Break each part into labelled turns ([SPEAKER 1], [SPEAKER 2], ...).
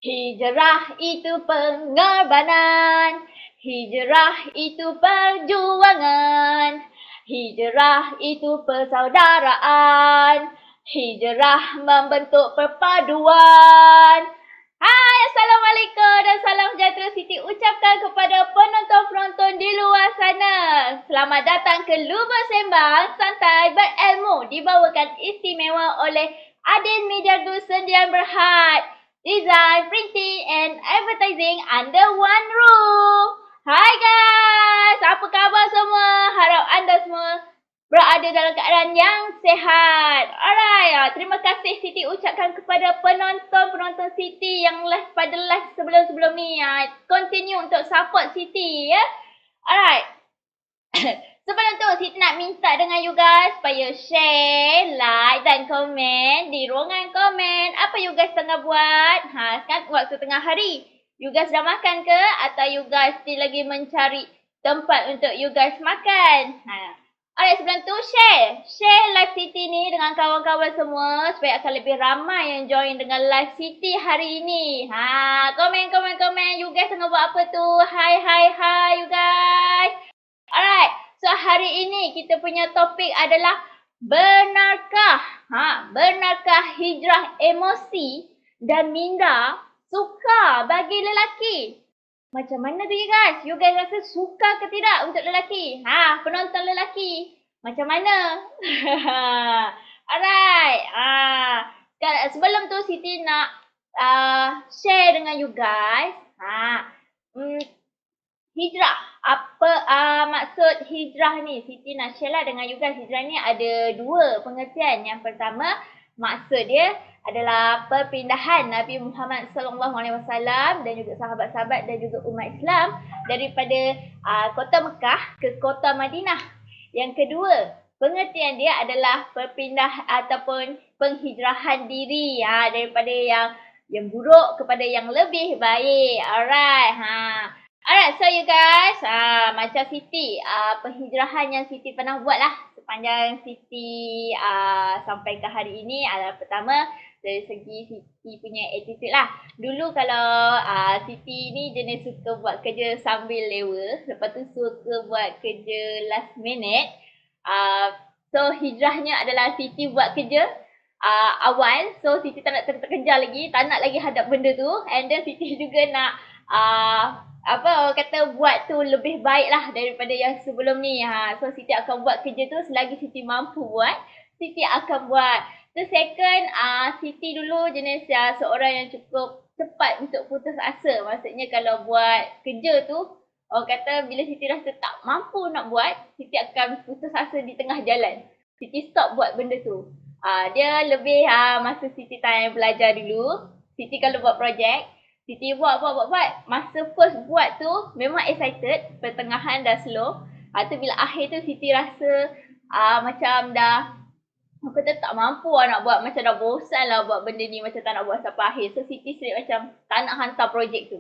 [SPEAKER 1] Hijrah itu pengorbanan, hijrah itu perjuangan, hijrah itu persaudaraan, hijrah membentuk perpaduan. Hai, Assalamualaikum dan salam sejahtera Siti ucapkan kepada penonton-penonton di luar sana. Selamat datang ke Lubuk Sembang Santai Berilmu, dibawakan istimewa oleh Adin Media Sendian Berhad. Design, printing, and advertising under one roof. Hai guys, apa khabar semua? Harap anda semua berada dalam keadaan yang sehat. Alright, terima kasih Siti ucapkan kepada penonton-penonton Siti yang live pada live sebelum-sebelum ni. Continue untuk support Siti ya. Alright. Sebelum tu, Siti nak minta dengan you guys supaya share, like dan komen di ruangan komen. Apa you guys tengah buat? Sekarang waktu tengah hari. You guys dah makan ke? Atau you guys still lagi mencari tempat untuk you guys makan? Alright, sebelum tu share. Share live Siti ni dengan kawan-kawan semua supaya akan lebih ramai yang join dengan live Siti hari ini. Komen. You guys tengah buat apa tu? Hai you guys. Alright, so hari ini kita punya topik adalah benarkah hijrah emosi dan minda suka bagi lelaki? Macam mana tu you guys? You guys rasa suka ke tidak untuk lelaki? Penonton lelaki. Macam mana? Alright. Sebelum tu Siti nak share dengan you guys. Hijrah. Apa maksud hijrah ni? Siti nak share lah dengan you guys. Hijrah ni ada dua pengertian. Yang pertama, maksud dia adalah perpindahan Nabi Muhammad SAW dan juga sahabat-sahabat dan juga umat Islam daripada kota Mekah ke kota Madinah. Yang kedua, pengertian dia adalah ataupun penghijrahan diri daripada yang buruk kepada yang lebih baik. Alright, so you guys, macam Siti, penghijrahan yang Siti pernah buat lah sepanjang Siti sampai ke hari ini adalah pertama, dari segi Siti punya attitude lah. Dulu kalau Siti ni jenis suka buat kerja sambil lewa, lepas tu suka buat kerja last minute. So hijrahnya adalah Siti buat kerja awal, so Siti tak nak terkejar lagi, tak nak lagi hadap benda tu, and then Siti juga nak buat tu lebih baik lah daripada yang sebelum ni. So Siti akan buat kerja tu selagi Siti mampu buat, Siti akan buat. So second, Siti dulu jenis seorang yang cukup cepat untuk putus asa. Maksudnya kalau buat kerja tu, orang kata bila Siti rasa tak mampu nak buat, Siti akan putus asa di tengah jalan. Siti stop buat benda tu. Dia lebih masa Siti time belajar dulu, Siti kalau buat projek, Siti buat. Masa first buat tu memang excited, pertengahan dah slow. Tu bila akhir tu Siti rasa macam dah tak mampu nak buat, macam dah bosan lah buat benda ni, macam tak nak buat sampai akhir. So Siti straight macam tak nak hantar projek tu.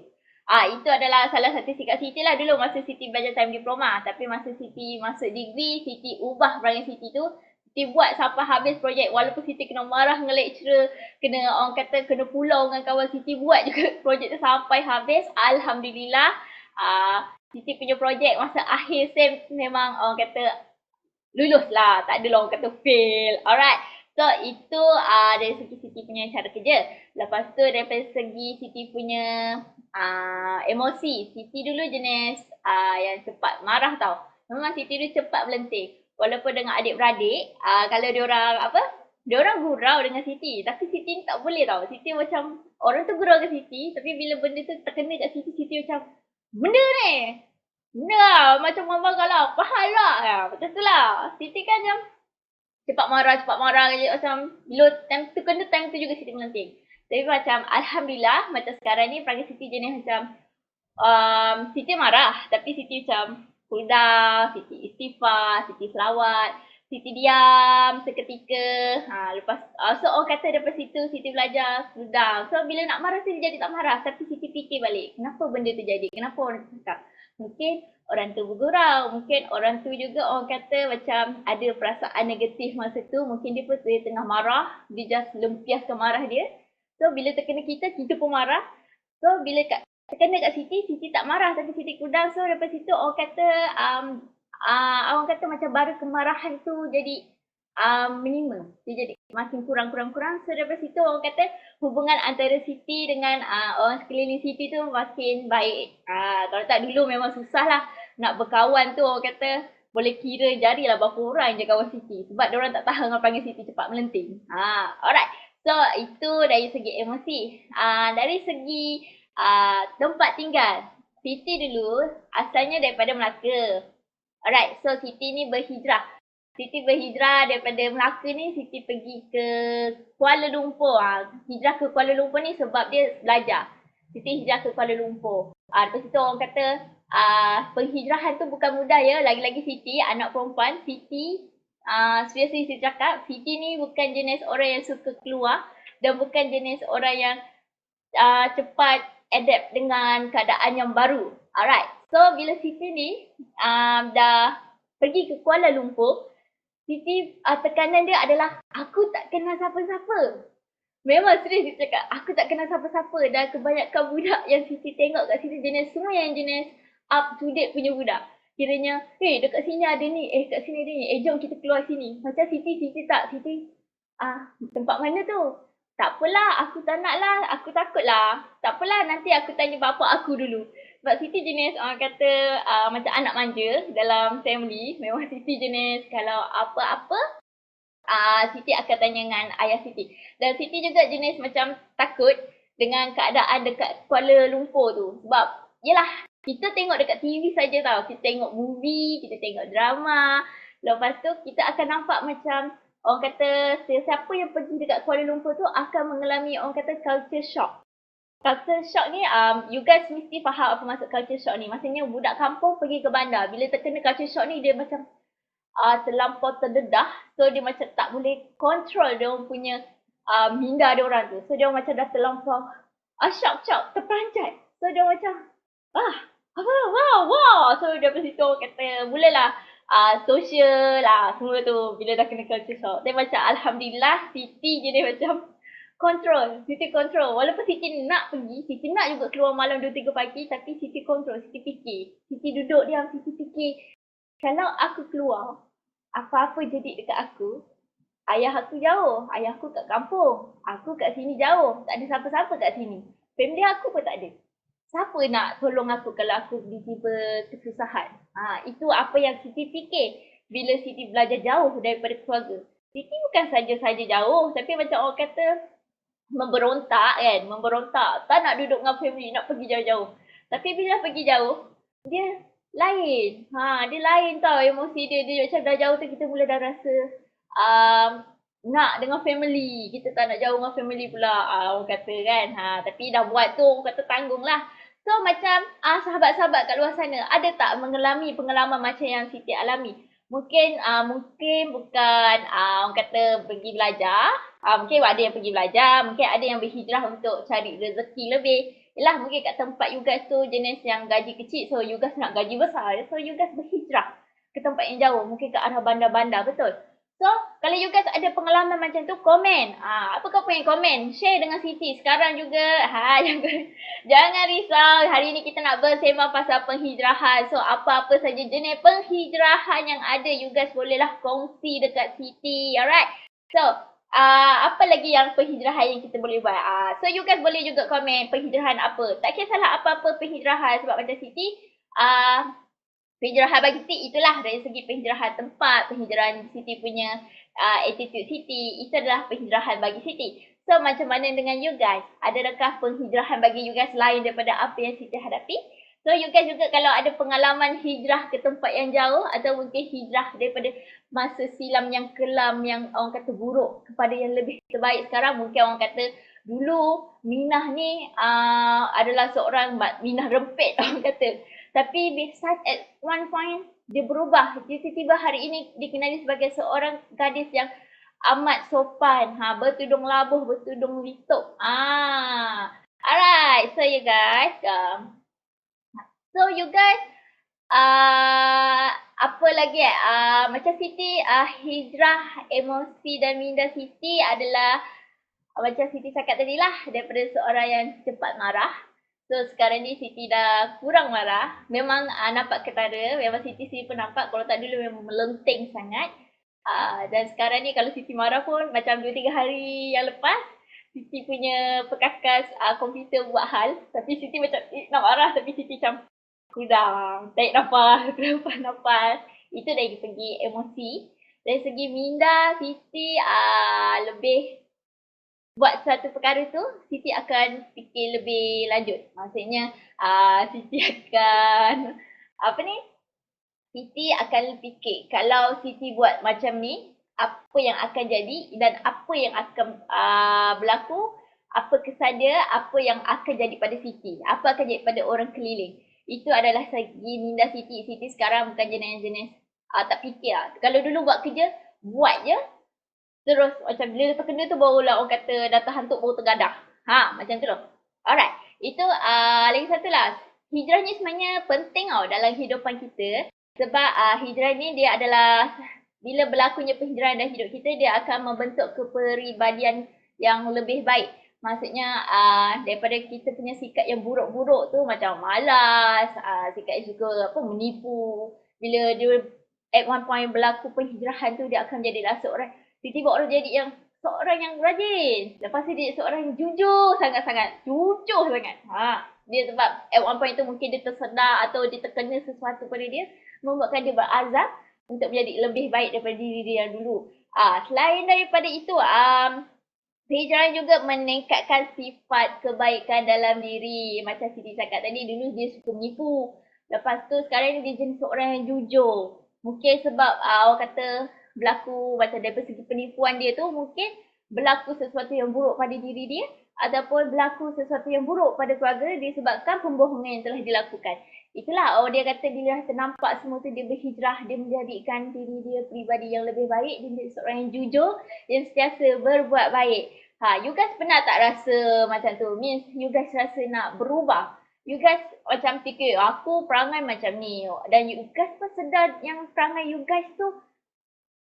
[SPEAKER 1] Itu adalah salah satu sikap Siti lah dulu masa Siti belajar time diploma. Tapi masa Siti masuk degree, Siti ubah perangai Siti tu. Siti buat sampai habis projek, walaupun Siti kena marah dengan lecturer, kena pulau dengan kawan, Siti buat juga projek tu sampai habis. Alhamdulillah, Siti punya projek masa akhir sem memang lulus lah, tak ada orang kata fail. Alright, so itu dari segi Siti punya cara kerja. Lepas tu daripada segi Siti punya emosi, Siti dulu jenis yang cepat marah tau. Memang Siti dulu cepat melenting. Walaupun dengan adik-beradik, kalau diorang gurau dengan Siti, tapi Siti tak boleh tau. Siti macam, orang tu gurau dengan Siti, tapi bila benda tu terkena kat Siti, Siti macam, benda ni, benda lah, macam marah lah, faham lah. Macam tu lah. Siti kan macam, cepat marah macam, bila time tu kena, time tu juga Siti melenting. Tapi macam, Alhamdulillah, macam sekarang ni, perangai Siti jenis macam, Siti marah, tapi Siti macam, cool down, Siti istighfar, Siti selawat, Siti diam seketika. Lepas so orang kata daripada situ Siti belajar cool down. So bila nak marah Siti jadi tak marah, tapi Siti fikir balik, kenapa benda tu jadi? Kenapa orang tu cakap? Mungkin orang tu bergurau, mungkin orang tu juga orang kata macam ada perasaan negatif masa tu, mungkin dia tengah marah, dia just lempiaskan marah dia. So bila terkena kita pun marah. So bila kena kat Siti, Siti tak marah tapi Siti kudang. So daripada situ orang kata orang kata macam bara kemarahan tu jadi minimum. Dia jadi makin kurang. So daripada situ orang kata hubungan antara Siti dengan orang sekeliling Siti tu makin baik. Kalau tak dulu memang susah lah nak berkawan tu, orang kata boleh kira jari lah berapa orang je kawan Siti. Sebab diorang tak tahan orang panggil Siti cepat melenting. Alright. So itu dari segi emosi. Dari segi tempat tinggal. Siti dulu asalnya daripada Melaka. Alright, so Siti ni berhijrah. Siti berhijrah daripada Melaka ni, Siti pergi ke Kuala Lumpur. Hijrah ke Kuala Lumpur ni sebab dia belajar. Siti hijrah ke Kuala Lumpur. Lepas itu orang kata penghijrahan tu bukan mudah ya. Lagi-lagi Siti, anak perempuan. Siti, seriously Siti cakap, Siti ni bukan jenis orang yang suka keluar. Dan bukan jenis orang yang cepat adapt dengan keadaan yang baru. Alright, so bila Siti ni dah pergi ke Kuala Lumpur, Siti tekanan dia adalah aku tak kenal siapa-siapa. Memang serius dia cakap, aku tak kenal siapa-siapa. Dan kebanyakan budak yang Siti tengok kat sini jenis semua yang jenis up to date punya budak. Kiranya, dekat sini ada ni, kat sini ada ni, jom kita keluar sini. Macam Siti tak, Siti, tempat mana tu? Tak apalah, aku tak nak lah, aku takut lah. Tak apalah, nanti aku tanya bapa aku dulu. Sebab Siti jenis orang kata macam anak manja dalam family. Memang Siti jenis kalau apa-apa, Siti akan tanya dengan ayah Siti. Dan Siti juga jenis macam takut dengan keadaan dekat Kuala Lumpur tu. Sebab, yelah, kita tengok dekat TV saja tau. Kita tengok movie, kita tengok drama. Lepas tu, kita akan nampak macam orang kata siapa yang pergi dekat Kuala Lumpur tu akan mengalami orang kata culture shock. Culture shock ni, you guys mesti faham apa maksud culture shock ni. Maksudnya budak kampung pergi ke bandar. Bila terkena culture shock ni, dia macam terlampau terdedah. So, dia macam tak boleh control dia orang punya minda dia orang tu. So, dia orang macam dah terlampau shock, terperanjat. So, dia macam, wow. So, daripada situ orang kata, mulalah social lah semua tu bila dah kena culture shock. Dia macam alhamdulillah Siti je dia macam Siti control. Walaupun Siti nak pergi, Siti nak juga keluar malam 2-3 pagi tapi Siti control, Siti fikir. Siti duduk diam, Siti fikir. Kalau aku keluar, apa-apa jadi dekat aku, ayah aku jauh, ayah aku kat kampung, aku kat sini jauh, tak ada siapa-siapa kat sini. Family aku pun tak ada. Siapa nak tolong aku kalau aku tiba-tiba kesusahan? Itu apa yang Siti fikir bila Siti belajar jauh daripada keluarga. Siti bukan saja-saja jauh, tapi macam orang kata memberontak kan, tak nak duduk dengan family, nak pergi jauh-jauh. Tapi bila pergi jauh, dia lain. Dia lain tau emosi dia. Dia macam dah jauh tu kita mula dah rasa nak dengan family. Kita tak nak jauh dengan family pula. Orang kata kan. Tapi dah buat tu, orang kata tanggung lah. So macam sahabat-sahabat kat luar sana, ada tak mengalami pengalaman macam yang Siti alami? Mungkin bukan orang kata pergi belajar. Mungkin ada yang pergi belajar, mungkin ada yang berhijrah untuk cari rezeki lebih. Yelah, mungkin kat tempat you guys tu jenis yang gaji kecil, so you guys nak gaji besar. So you guys berhijrah ke tempat yang jauh, mungkin ke arah bandar-bandar, betul? So, kalau you guys ada pengalaman macam tu, komen. Apa kau pengen komen? Share dengan Siti sekarang juga. Jangan risau. Hari ni kita nak bersembang pasal penghijrahan. So, apa-apa saja jenis penghijrahan yang ada, you guys bolehlah kongsi dekat Siti. Alright? So, apa lagi yang penghijrahan yang kita boleh buat? So, you guys boleh juga komen penghijrahan apa. Tak kisahlah apa-apa penghijrahan. Sebab macam Siti, penghijrahan bagi Siti itulah dari segi penghijrahan tempat, penghijrahan Siti punya attitude Siti, itu adalah penghijrahan bagi Siti. So macam mana dengan you guys? Adakah penghijrahan bagi you guys lain daripada apa yang Siti hadapi? So you guys juga kalau ada pengalaman hijrah ke tempat yang jauh atau mungkin hijrah daripada masa silam yang kelam yang orang kata buruk kepada yang lebih terbaik sekarang, mungkin orang kata dulu Minah ni adalah seorang Minah rempet orang kata. Tapi at one point, dia berubah. Dia tiba-tiba hari ini dikenali sebagai seorang gadis yang amat sopan. Bertudung labuh, bertudung lituk. Alright, so you guys. Apa lagi macam Siti, hijrah emosi dan minda Siti adalah macam Siti cakap tadi lah, daripada seorang yang cepat marah. So sekarang ni Siti dah kurang marah. Memang nampak ketara. Memang Siti pun nampak kalau tak dulu memang melenteng sangat. Dan sekarang ni kalau Siti marah pun macam 2-3 hari yang lepas Siti punya perkakas komputer buat hal. Tapi Siti macam nak marah tapi Siti macam kurang. Tarik nafas, nafas. Itu dari segi emosi. Dari segi minda, Siti lebih buat satu perkara tu, Siti akan fikir lebih lanjut. Maksudnya, Siti akan, apa ni? Siti akan fikir, kalau Siti buat macam ni, apa yang akan jadi dan apa yang akan berlaku, apa kesan dia, apa yang akan jadi pada Siti, apa akan jadi pada orang keliling. Itu adalah segi minda Siti. Siti sekarang bukan jenis-jenis tak fikir lah. Kalau dulu buat kerja, buat je, terus macam bila terkena tu barulah orang kata data hantuk baru tergadah. Macam tu loh. Alright. Itu lagi satu lah. Hijrah ni sebenarnya penting tau dalam kehidupan kita. Sebab hijrah ni dia adalah bila berlakunya penghijrahan dalam hidup kita, dia akan membentuk kepribadian yang lebih baik. Maksudnya daripada kita punya sikap yang buruk-buruk tu macam malas, sikap yang suka menipu. Bila dia at one point berlaku penghijrahan tu, dia akan jadilah seorang tiba-tiba orang jadi yang seorang yang rajin. Lepas tu dia seorang yang jujur sangat-sangat. Jujur sangat. Dia sebab at one point tu mungkin dia tersedar atau dia terkena sesuatu pada dia, membuatkan dia berazam untuk menjadi lebih baik daripada diri dia yang dulu. Selain daripada itu, hijrah juga meningkatkan sifat kebaikan dalam diri. Macam Siti cakap tadi, dulu dia suka menipu. Lepas tu sekarang ni dia jadi seorang yang jujur. Mungkin sebab orang kata berlaku macam dari segi penipuan dia tu, mungkin berlaku sesuatu yang buruk pada diri dia ataupun berlaku sesuatu yang buruk pada keluarga disebabkan pembohongan yang telah dilakukan. Itulah dia kata bila ternampak semua tu, dia berhijrah, dia menjadikan diri dia pribadi yang lebih baik, dia menjadi seorang yang jujur yang sentiasa berbuat baik. You guys pernah tak rasa macam tu? Means you guys rasa nak berubah. You guys macam fikir, aku perangai macam ni. Dan you guys pun sedar yang perangai you guys tu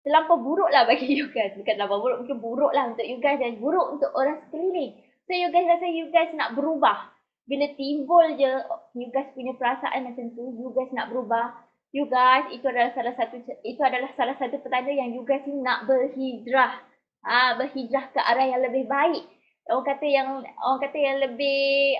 [SPEAKER 1] terlampau buruk lah bagi you guys. Bukan terlampau buruk, mungkin buruk lah untuk you guys dan buruk untuk orang sekeliling. So you guys rasa you guys nak berubah. Bila timbul je you guys punya perasaan macam tu, you guys nak berubah. You guys, itu adalah salah satu petanda yang you guys ni nak berhijrah. Berhijrah ke arah yang lebih baik. Orang kata yang lebih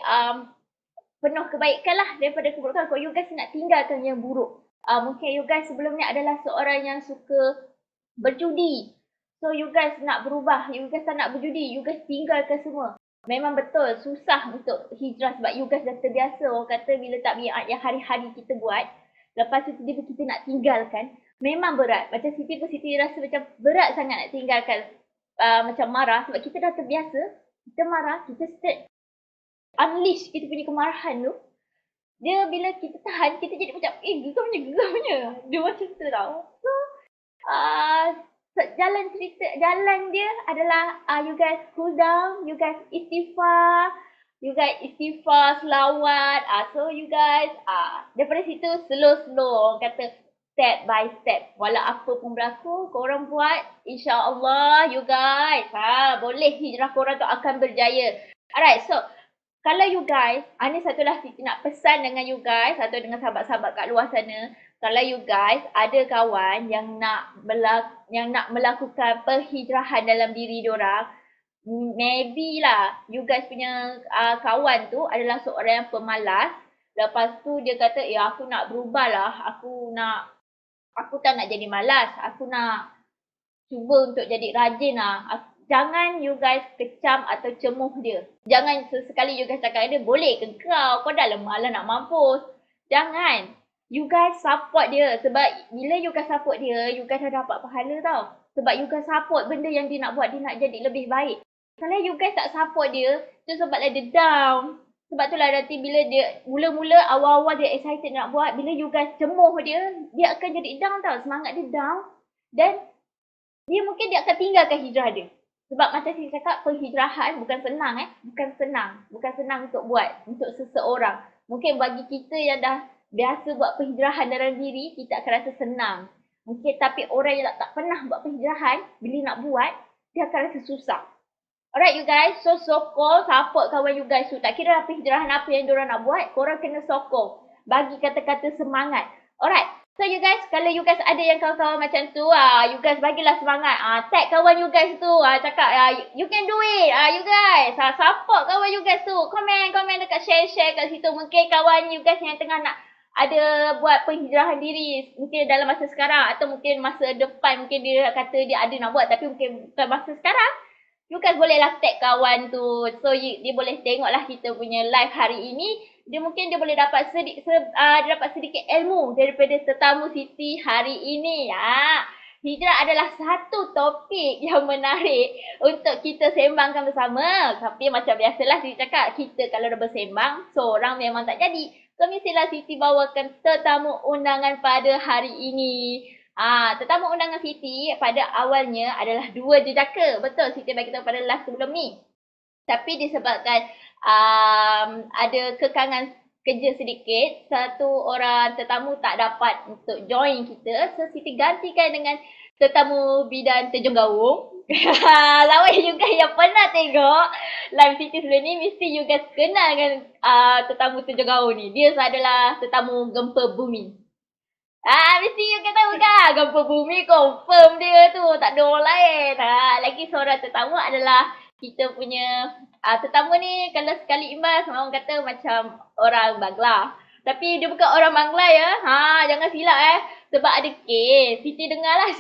[SPEAKER 1] penuh kebaikan lah daripada keburukan. Kalau you guys nak tinggalkan yang buruk. Mungkin you guys sebelum ni adalah seorang yang suka berjudi. So you guys nak berubah, you guys tak nak berjudi, you guys tinggalkan semua. Memang betul susah untuk hijrah sebab you guys dah terbiasa. Orang kata bila tabiat yang hari-hari kita buat, lepas tu tiba-tiba kita nak tinggalkan, memang berat. Macam Siti rasa macam berat sangat nak tinggalkan macam marah sebab kita dah terbiasa. Kita marah, kita start unleash kita punya kemarahan tu. Dia bila kita tahan, kita jadi macam gegamnya. Dia macam tu tau. So jalan dia adalah you guys cool down, you guys istighfar, selawat. So you guys daripada situ slow kata step by step. Walau apa pun berlaku, korang buat, insya-Allah you guys boleh hijrah korang tu akan berjaya. Alright, so kalau you guys, ni satulah Siti nak pesan dengan you guys atau dengan sahabat-sahabat kat luar sana. Kalau you guys ada kawan yang nak melakukan perhijrahan dalam diri diorang, maybe lah you guys punya kawan tu adalah seorang yang pemalas. Lepas tu dia kata, aku nak berubah lah, aku tak nak jadi malas, aku nak cuba untuk jadi rajin lah. Jangan you guys kecam atau cemuh dia. Jangan sesekali you guys cakap dia, boleh ke kau dah lemah lah nak mampus. Jangan. You guys support dia. Sebab bila you guys support dia, you guys dah dapat pahala tau. Sebab you guys support benda yang dia nak buat, dia nak jadi lebih baik. Kalau you guys tak support dia, tu sebablah dia down. Sebab tu lah nanti bila dia mula-mula awal-awal dia excited nak buat, bila you guys cemuh dia akan jadi down tau. Semangat dia down. Dan dia akan tinggalkan hijrah dia. Sebab macam saya cakap, penghijrahan bukan senang Bukan senang untuk buat, untuk seseorang. Mungkin bagi kita yang dah biasa buat penghijrahan dalam diri, kita akan rasa senang. Mungkin tapi orang yang tak pernah buat penghijrahan, bila nak buat, dia akan rasa susah. Alright you guys, so sokong support kawan you guys tu. Tak kira apa hijrahan apa yang diorang nak buat, korang kena sokong. Bagi kata-kata semangat. Alright. So you guys, kalau you guys ada yang kawan-kawan macam tu, you guys bagilah semangat. Tag kawan you guys tu, cakap you can do it. You guys, support kawan you guys tu. Komen dekat share kat situ. Mungkin kawan you guys yang tengah nak ada buat penghijrahan diri mungkin dalam masa sekarang atau mungkin masa depan, mungkin dia kata dia ada nak buat tapi mungkin bukan masa sekarang. You guys bolehlah tag kawan tu. So dia boleh tengoklah kita punya live hari ini. Dia mungkin dia boleh dapat sedikit ilmu daripada tetamu Siti hari ini. Hijrah adalah satu topik yang menarik untuk kita sembangkan bersama. Tapi macam biasalah Siti cakap, kita kalau dah bersembang, seorang memang tak jadi. So mestilah Siti bawakan tetamu undangan pada hari ini. Tetamu undangan Siti pada awalnya adalah 2 jejaka. Betul, Siti bagi tahu pada live sebelum ni. Tapi disebabkan ada kekangan kerja sedikit, satu orang tetamu tak dapat untuk join kita. So Siti gantikan dengan tetamu bidan Terjun Gaung. Lawan you guys yang pernah tengok live Siti sebelum ni, mesti you guys kenal dengan tetamu Terjun Gaung ni. Dia adalah tetamu gempa bumi. Mesti you kan tahu kan, gempa bumi confirm dia tu, tak ada orang lain. Lagi seorang tetamu adalah kita punya tetamu ni, kalau sekali imbas orang kata macam orang Bangla. Tapi dia bukan orang Bangla ya. Jangan silap sebab ada kes. Siti dengar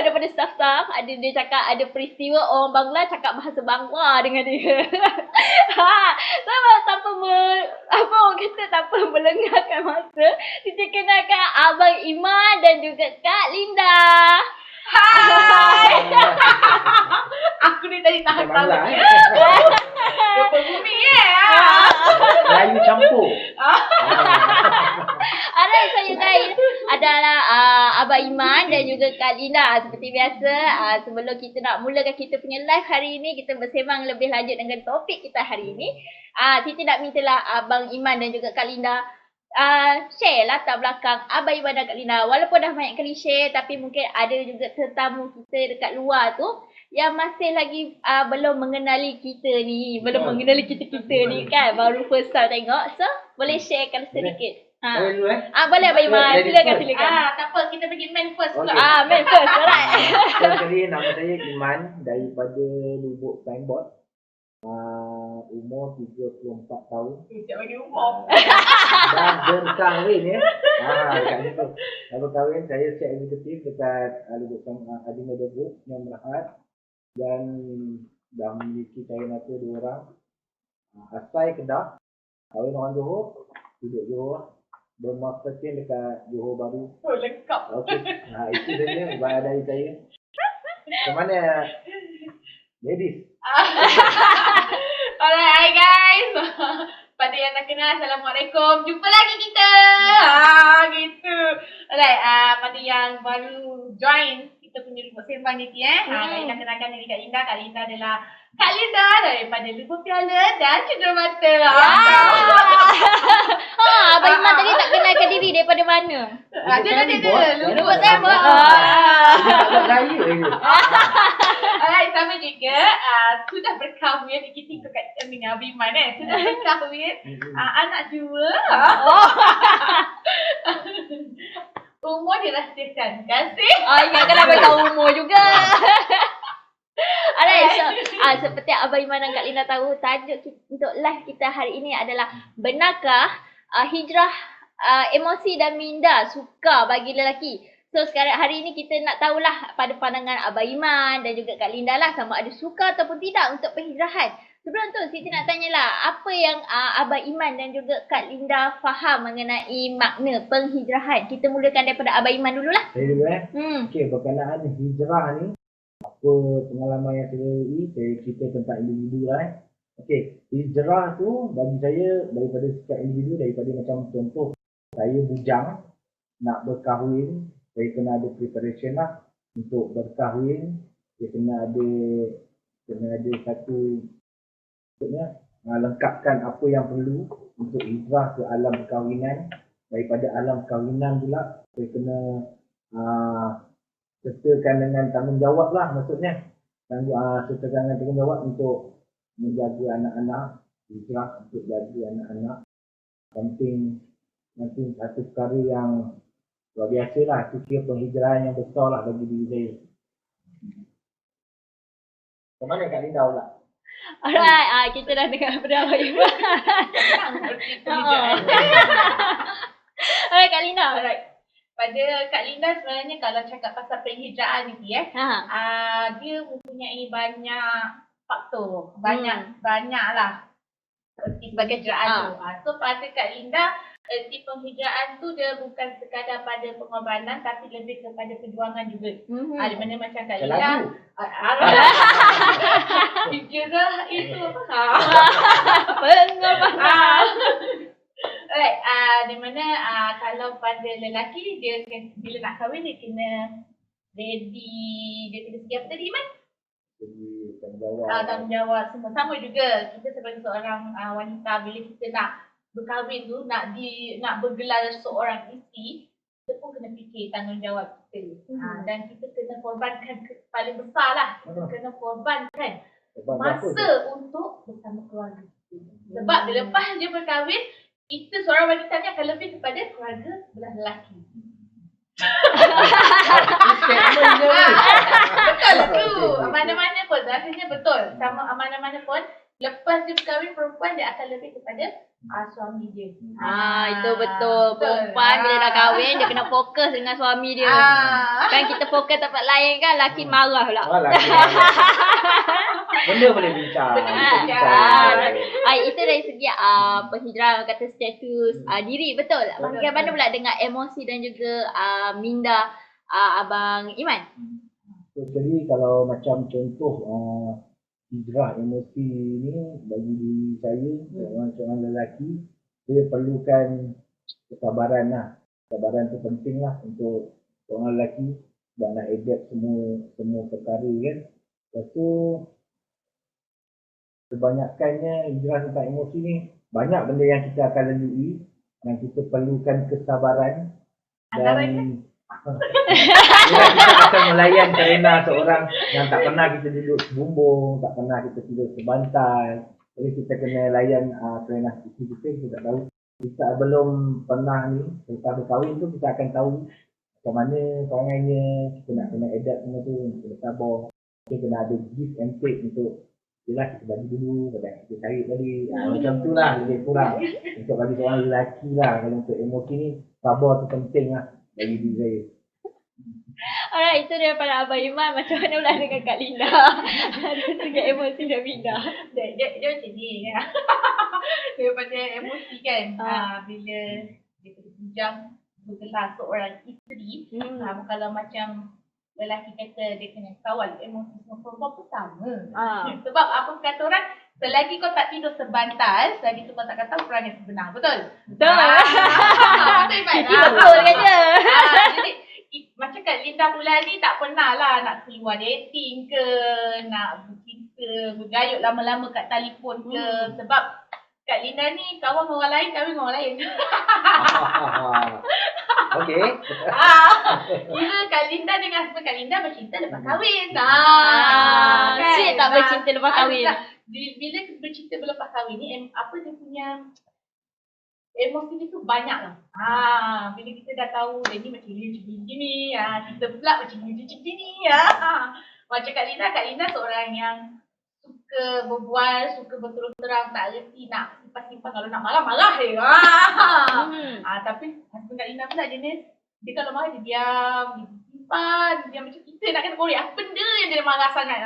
[SPEAKER 1] daripada staff-staff, ada dia cakap ada peristiwa orang Bangla cakap bahasa Bangla dengan dia. Tanpa melengahkan masa, Siti kenalkan Abang Iman dan juga Kak Linda. Hai. Aku ni tadi tahan tahu. Gempa bumi
[SPEAKER 2] Melayu campur.
[SPEAKER 1] Alright, so you guys adalah Abang Iman dan juga Kak Linda. Seperti biasa, sebelum kita nak mulakan kita punya live hari ini, kita bersembang lebih lanjut dengan topik kita hari ini. Siti nak mintalah Abang Iman dan juga Kak Linda share latar belakang Abang Iman dan Kak Linda. Walaupun dah banyak kali share, tapi mungkin ada juga tetamu kita dekat luar tu yang masih lagi belum mengenali kita ni. Belum mengenali kita ni kan. Baru first time tengok. So, boleh sharekan sedikit.
[SPEAKER 2] Boleh dulu
[SPEAKER 1] boleh Abang Iman. Silakan. Tak apa, kita pergi main first pula. Main first. Alright.
[SPEAKER 2] Sekali nama saya Iman daripada Lubuk Signboard. Umur 34 tahun.
[SPEAKER 1] Tak bagi umur.
[SPEAKER 2] Dah berkahwin ya. Dekat situ. Dah berkahwin, saya chef executive dekat Lubuk Adi Media Group yang Berhad. Dan dah memiliki saya mata 2 orang. Asal Kedah. Kahwin orang Johor. Duduk Johor. Bermarketing dekat Johor Baru.
[SPEAKER 1] Oh, lengkap.
[SPEAKER 2] Okey. Itu saja bayar dari saya. Ke mana ladies?
[SPEAKER 1] Alright, hi guys. Pada yang nak kenal, Assalamualaikum. Jumpa lagi kita. Gitu. Alright, pada yang baru join kita punya Lubuk Sembang ni Kak Linda kenalkan diri Kak Linda. Kak Linda adalah Kak Linda daripada Lubuk Piala dan Cenderamata. Abang Iman tadi tak kenalkan diri daripada mana? Ada. Lubuk Sembang.
[SPEAKER 2] Tak raya je.
[SPEAKER 1] Alright, sama juga sudah berkahwin. Kita ikut kat dengan Abang Iman sudah berkahwin. Anak 2. Umur dirahsiakan. Terima kasih. Ingatkan nak beritahu umur juga. Alright, so seperti Abang Iman dan Kak Linda tahu, tajuk untuk live kita hari ini adalah benarkah hijrah emosi dan minda suka bagi lelaki. So sekarang hari ini kita nak tahulah pada pandangan Abang Iman dan juga Kak Linda lah, sama ada suka ataupun tidak untuk penghijrahan. Sebelum tu Siti nak tanyalah, apa yang Abang Iman dan juga Kak Linda faham mengenai makna penghijrahan. Kita mulakan daripada Abang Iman dululah.
[SPEAKER 2] Saya dulu Okey, berkenaan hijrah ni, apa pengalaman yang saya lalui, saya cerita tentang individu lah. Okey, hijrah tu bagi saya daripada setiap individu, daripada macam contoh saya bujang nak berkahwin, saya kena ada preparation lah untuk berkahwin. Saya kena ada satu maksudnya lengkapkan apa yang perlu untuk hijrah ke alam perkahwinan. Daripada alam perkahwinan pula saya kena sertakan dengan tanggungjawab lah, maksudnya sertakan dengan tanggungjawab untuk menjaga anak-anak, hijrah untuk jaga anak-anak. Penting satu perkara yang luar biasa lah. Itu kira penghijrahan yang besar lah bagi diri saya. Ke mana Kak Linda pula?
[SPEAKER 1] Alright, kita dah dengar berapa Iman. Alright, Kak Linda.
[SPEAKER 3] Alright. Pada Kak Linda sebenarnya kalau cakap pasal penghijraan ni dia mempunyai banyak faktor. Banyak lah erti penghijraan tu. So pada Kak Linda, erti penghijraan tu dia bukan sekadar pada pengorbanan tapi lebih kepada perjuangan juga. Di mana macam Kak Linda hijrah itu pengorbanan. Alright, di mana kalau pada lelaki dia bila nak kahwin dia kena ready, dia kena siap tadi Iman?
[SPEAKER 2] Jadi tanggungjawab.
[SPEAKER 3] Tanggungjawab semua. Sama juga kita sebagai seorang wanita bila kita nak berkahwin tu, nak bergelar seorang isteri, kita pun kena fikir tanggungjawab kita. Dan kita kena korbankan paling besar lah. Kita kena korbankan masa untuk bersama keluarga kita. Sebab lepas dia berkahwin, kita seorang wanita ni akan lebih kepada keluarga belah lelaki. Betul tu. Mana-mana pun rasanya betul. Sama mana-mana pun lepas dia berkahwin, perempuan dia akan lebih kepada suami dia.
[SPEAKER 1] Itu betul. Perempuan bila dah kahwin dia kena fokus dengan suami dia. Kan kita fokus tempat lain kan, laki marah pula.
[SPEAKER 2] Benda boleh bincang.
[SPEAKER 1] Itu dari segi penghijrahan, kata status diri, betul. Bagaimana pula dengan emosi dan juga minda Abang Iman?
[SPEAKER 2] Jadi kalau macam contoh hijrah emosi ni bagi diri saya seorang lelaki, saya perlukan kesabaran lah. Kesabaran tu penting lah untuk seorang lelaki dan nak adapt semua perkara kan. Lepas tu kebanyakannya hijrah tentang emosi ni banyak benda yang kita akan lalui yang kita perlukan kesabaran dan kita akan melayan kerana seorang yang tak pernah kita duduk sebumbung, tak pernah kita tidur sebantal. Jadi kita kena layan kerana kita tak tahu. Kita belum pernah ni, selepas berkahwin tu kita akan tahu macam mana perangainya, kita nak kena adapt semua tu, kita sabar. Kita kena ada give and take untuk yelah kita bagi dulu, kadang kita cari tadi. Macam tu lah lebih kurang. Untuk bagi seorang lelaki lah, kalau untuk emosi ni, sabar tu penting lah bagi diri saya.
[SPEAKER 1] Alright, itu daripada Abang Iman. Macam mana pula dengan Kak Linda? Ada segi emosi dan minda.
[SPEAKER 3] Dia macam ni. Daripada emosi kan, bila dia berhujang bergelar seorang isteri, kalau macam lelaki kata dia kena kawal emosi semua, perempuan pun sama. Sebab apa kata orang, selagi kau tak tidur sebantal, selagi tu kau tak kata perang yang sebenar. Betul?
[SPEAKER 1] Betul.
[SPEAKER 3] Betul Iman?
[SPEAKER 1] Betul kata.
[SPEAKER 3] Jadi macam Kak Linda pula ni tak pernah lah nak keluar dating ke, nak bercinta, bergayut lama-lama kat telefon ke. Sebab Kak Linda ni kawan dengan orang lain, kahwin dengan orang lain.
[SPEAKER 2] Okey.
[SPEAKER 3] Kira Kak Linda dengan husband Kak Linda bercinta lepas kahwin.
[SPEAKER 1] Cik tak bercinta lepas kahwin.
[SPEAKER 3] Bila bercinta lepas kahwin ni, apa dia punya emosi dia tu banyak lah. Bila kita dah tahu dia ni macam ni, kita pula macam ni. Macam Kak Linda seorang yang suka berbual, suka berterus terang, tak reti nak simpan-simpan. Kalau nak marah-marah je. Tapi husband Kak Linda pula jenis, dia kalau marah dia diam, dia simpan, dia macam kita nak kena korek. Apa benda yang dia marah sangat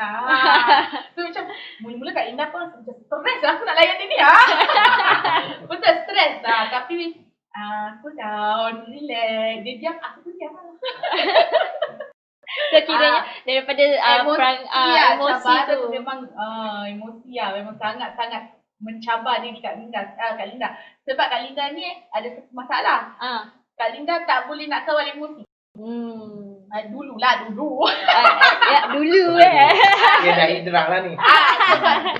[SPEAKER 3] So macam, mula-mula Kak Linda pun macam stres lah aku nak layan dia ni. Betul stres lah. Tapi cool down, relax. Dia diam, aku pun diam lah.
[SPEAKER 1] So kiranya daripada emosi tu
[SPEAKER 3] memang emosi lah, memang sangat-sangat mencabar diri Kak Linda. Sebab Kak Linda ni ada satu masalah. Kak Linda tak boleh nak kawal emosi. Dulu.
[SPEAKER 1] Dulu
[SPEAKER 2] Dia dah hijrah lah ni.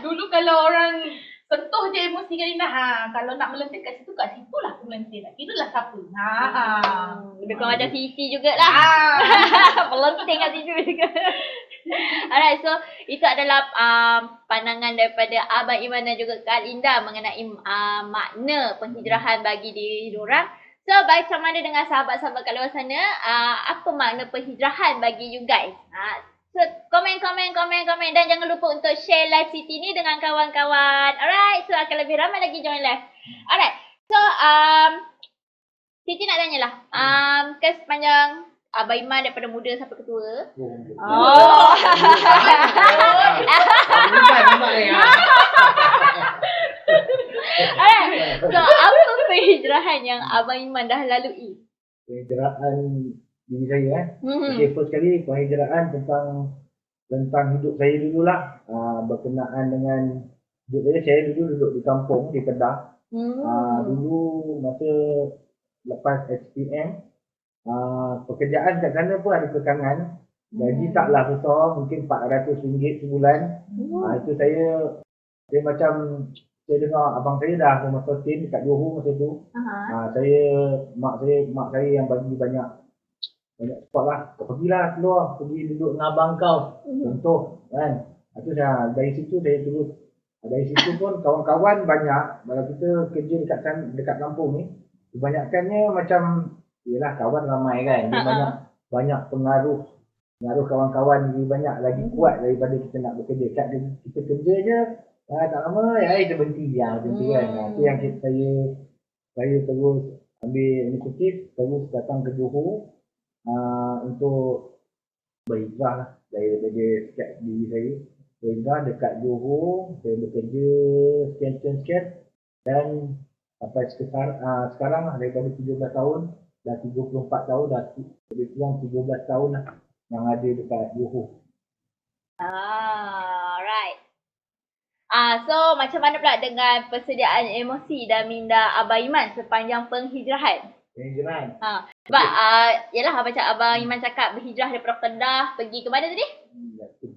[SPEAKER 3] Dulu kalau orang sentuh je emosi Kak Linda. Kalau nak melenting kat situ lah aku melenting. Nak kira lah siapa.
[SPEAKER 1] Lebih kurang macam Siti jugalah. Melenting kat situ juga. Alright, so itu adalah pandangan daripada Abang Iman dan juga Kak Linda mengenai makna penghijrahan bagi diri diorang. So, macam mana dengan sahabat-sahabat kat luar sana? Apa makna penghijrahan bagi you guys? So, komen. Dan jangan lupa untuk share live Siti ni dengan kawan-kawan. Alright, so akan lebih ramai lagi join live. Alright, so Siti nak tanyalah. Kan sepanjang Abang Iman daripada muda sampai ketua. Alright, so apa penghijrahan yang Abang Iman dah lalui?
[SPEAKER 2] Penghijrahan diri saya Okay, first kali penghijrahan tentang hidup saya dululah. Berkenaan dengan hidup saya dulu duduk di kampung di Kedah. Dulu masa lepas SPM, pekerjaan kat sana pun ada kekangan. Gaji taklah besar, mungkin RM400 sebulan. Itu saya macam saya dengar abang saya dah rumah Sotin dekat Johor masa tu. Mak saya yang bagi banyak spot lah. Pergilah keluar, pergi duduk dengan abang kau. Contoh kan. Dari situ saya terus. Dari situ pun kawan-kawan banyak. Kalau kita kerja dekat kampung ni, kebanyakannya macam yelah kawan ramai kan. Dia banyak pengaruh kawan-kawan lebih banyak lagi kuat daripada kita nak bekerja. Kita kerja je tak lama kita berhenti macam tu kan. Itu yang saya terus ambil inisiatif terus datang ke Johor untuk berhijrah lah daripada sikap diri saya. Berhijrah dekat Johor, saya bekerja sekian dan sampai sekarang lah daripada 17 tahun dah 34 tahun, dah lebih kurang 13 tahun lah yang ada dekat Johor.
[SPEAKER 1] Right. So macam mana pula dengan persediaan emosi dan minda Abang Iman sepanjang penghijrahan? Sebab yalah macam Abang Iman cakap berhijrah daripada Kedah pergi ke mana tadi?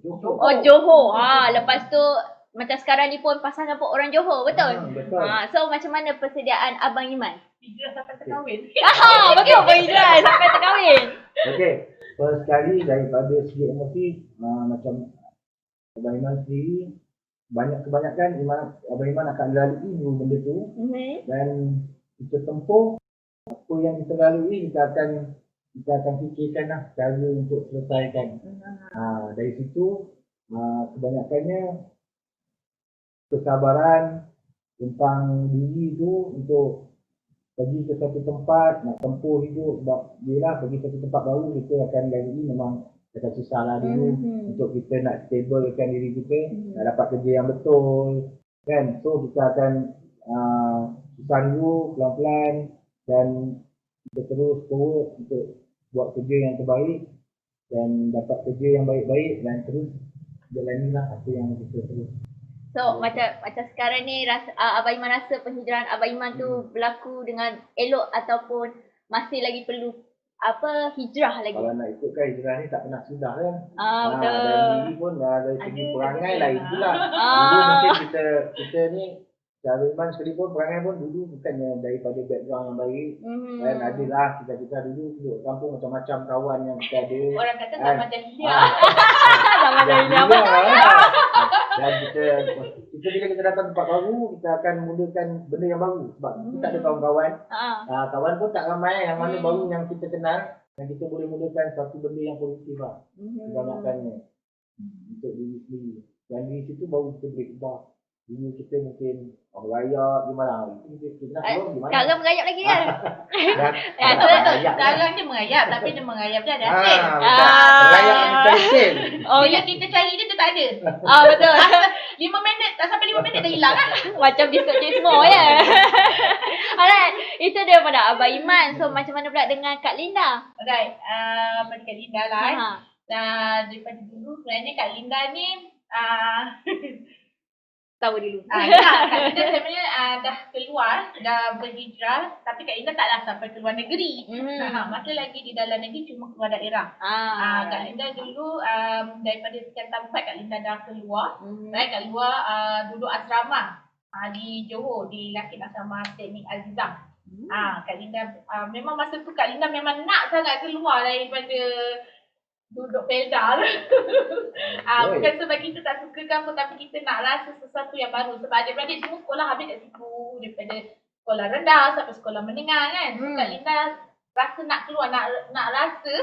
[SPEAKER 2] Johor.
[SPEAKER 1] Johor. Lepas tu macam sekarang ni pun pasangan pun orang Johor, betul?
[SPEAKER 2] Betul.
[SPEAKER 1] So macam mana persediaan Abang Iman?
[SPEAKER 3] Hijrah sampai terkahwin.
[SPEAKER 1] Betul, berhijrah sampai terkahwin.
[SPEAKER 2] Okey, first kali daripada segi emosi macam Abang Iman sendiri kebanyakan Abang Iman akan lalui dulu benda tu dan kita tempuh apa yang kita lalui, kita akan fikirkan lah cara untuk selesaikan. Dari situ kebanyakannya kesabaran tentang diri tu untuk pergi ke satu tempat, nak tempuh hidup. Sebab yelah pergi ke satu tempat baru kita akan lalui memang akan susah lah dulu untuk kita nak stablekan diri kita, nak dapat kerja yang betul kan. So kita akan susah dulu pelan-pelan dan kita terus forward untuk buat kerja yang terbaik dan dapat kerja yang baik-baik dan terus jalanilah apa yang kita terus.
[SPEAKER 1] So macam sekarang ni Abang Iman rasa penghijrahan Abang Iman tu berlaku dengan elok ataupun masih lagi perlu hijrah lagi?
[SPEAKER 2] Kalau nak ikutkan hijrah ni tak pernah sudah kan.
[SPEAKER 1] Betul.
[SPEAKER 2] Dan diri pun dari segi perangai lah itulah. Dulu mungkin kita ni cara Iman sekali pun perangai pun dulu bukannya daripada background yang baik. Dan adalah kita dulu duduk kampung macam-macam kawan yang kita ada.
[SPEAKER 3] Orang kata tak macam dia.
[SPEAKER 1] Sama macam
[SPEAKER 2] Dan kita bila kita datang tempat baru, kita akan mulakan benda yang baru. Sebab kita tak ada kawan-kawan. Kawan pun tak ramai yang mana baru yang kita kenal. Dan kita boleh mulakan satu benda yang positif lah. Kebanyakannya. Untuk diri sendiri. Dan di situ baru kita boleh ubah. Dulu kita mungkin raya gimana?
[SPEAKER 1] Sekarang merayap lagi kan?
[SPEAKER 3] Sekarang dia merayap tapi dia merayap dia ada hasil.
[SPEAKER 2] Merayap yang hasil.
[SPEAKER 3] Bila kita cari dia tak ada.
[SPEAKER 1] Betul.
[SPEAKER 3] 5 minit, tak sampai 5 minit dah hilang kan?
[SPEAKER 1] Macam biskut Cismo ya. Alright, itu dia pada Abang Iman. So macam mana pula dengan Kak Linda?
[SPEAKER 3] Alright, pada Kak Linda lah. Daripada dulu sebenarnya Kak Linda ni
[SPEAKER 1] tahu dulu.
[SPEAKER 3] Kak Linda sebenarnya dah keluar, dah berhijrah, tapi Kak Linda taklah sampai keluar negeri. Masa lagi di dalam negeri cuma keluar daerah. Kak Linda dulu daripada sekian tempat Kak Linda dah keluar. Kak keluar duduk asrama. di Johor, di Lakit Asrama Teknik Al-Zizam. Kak Linda memang masa tu Kak Linda memang nak sangat keluar daripada duduk Felda. Bukan sebab kita tak suka ke apa, tapi kita nak rasa sesuatu yang baru. Sebab adik-beradik semua sekolah habis kat situ, daripada sekolah rendah sampai sekolah menengah kan. Kak Linda rasa nak keluar, nak rasa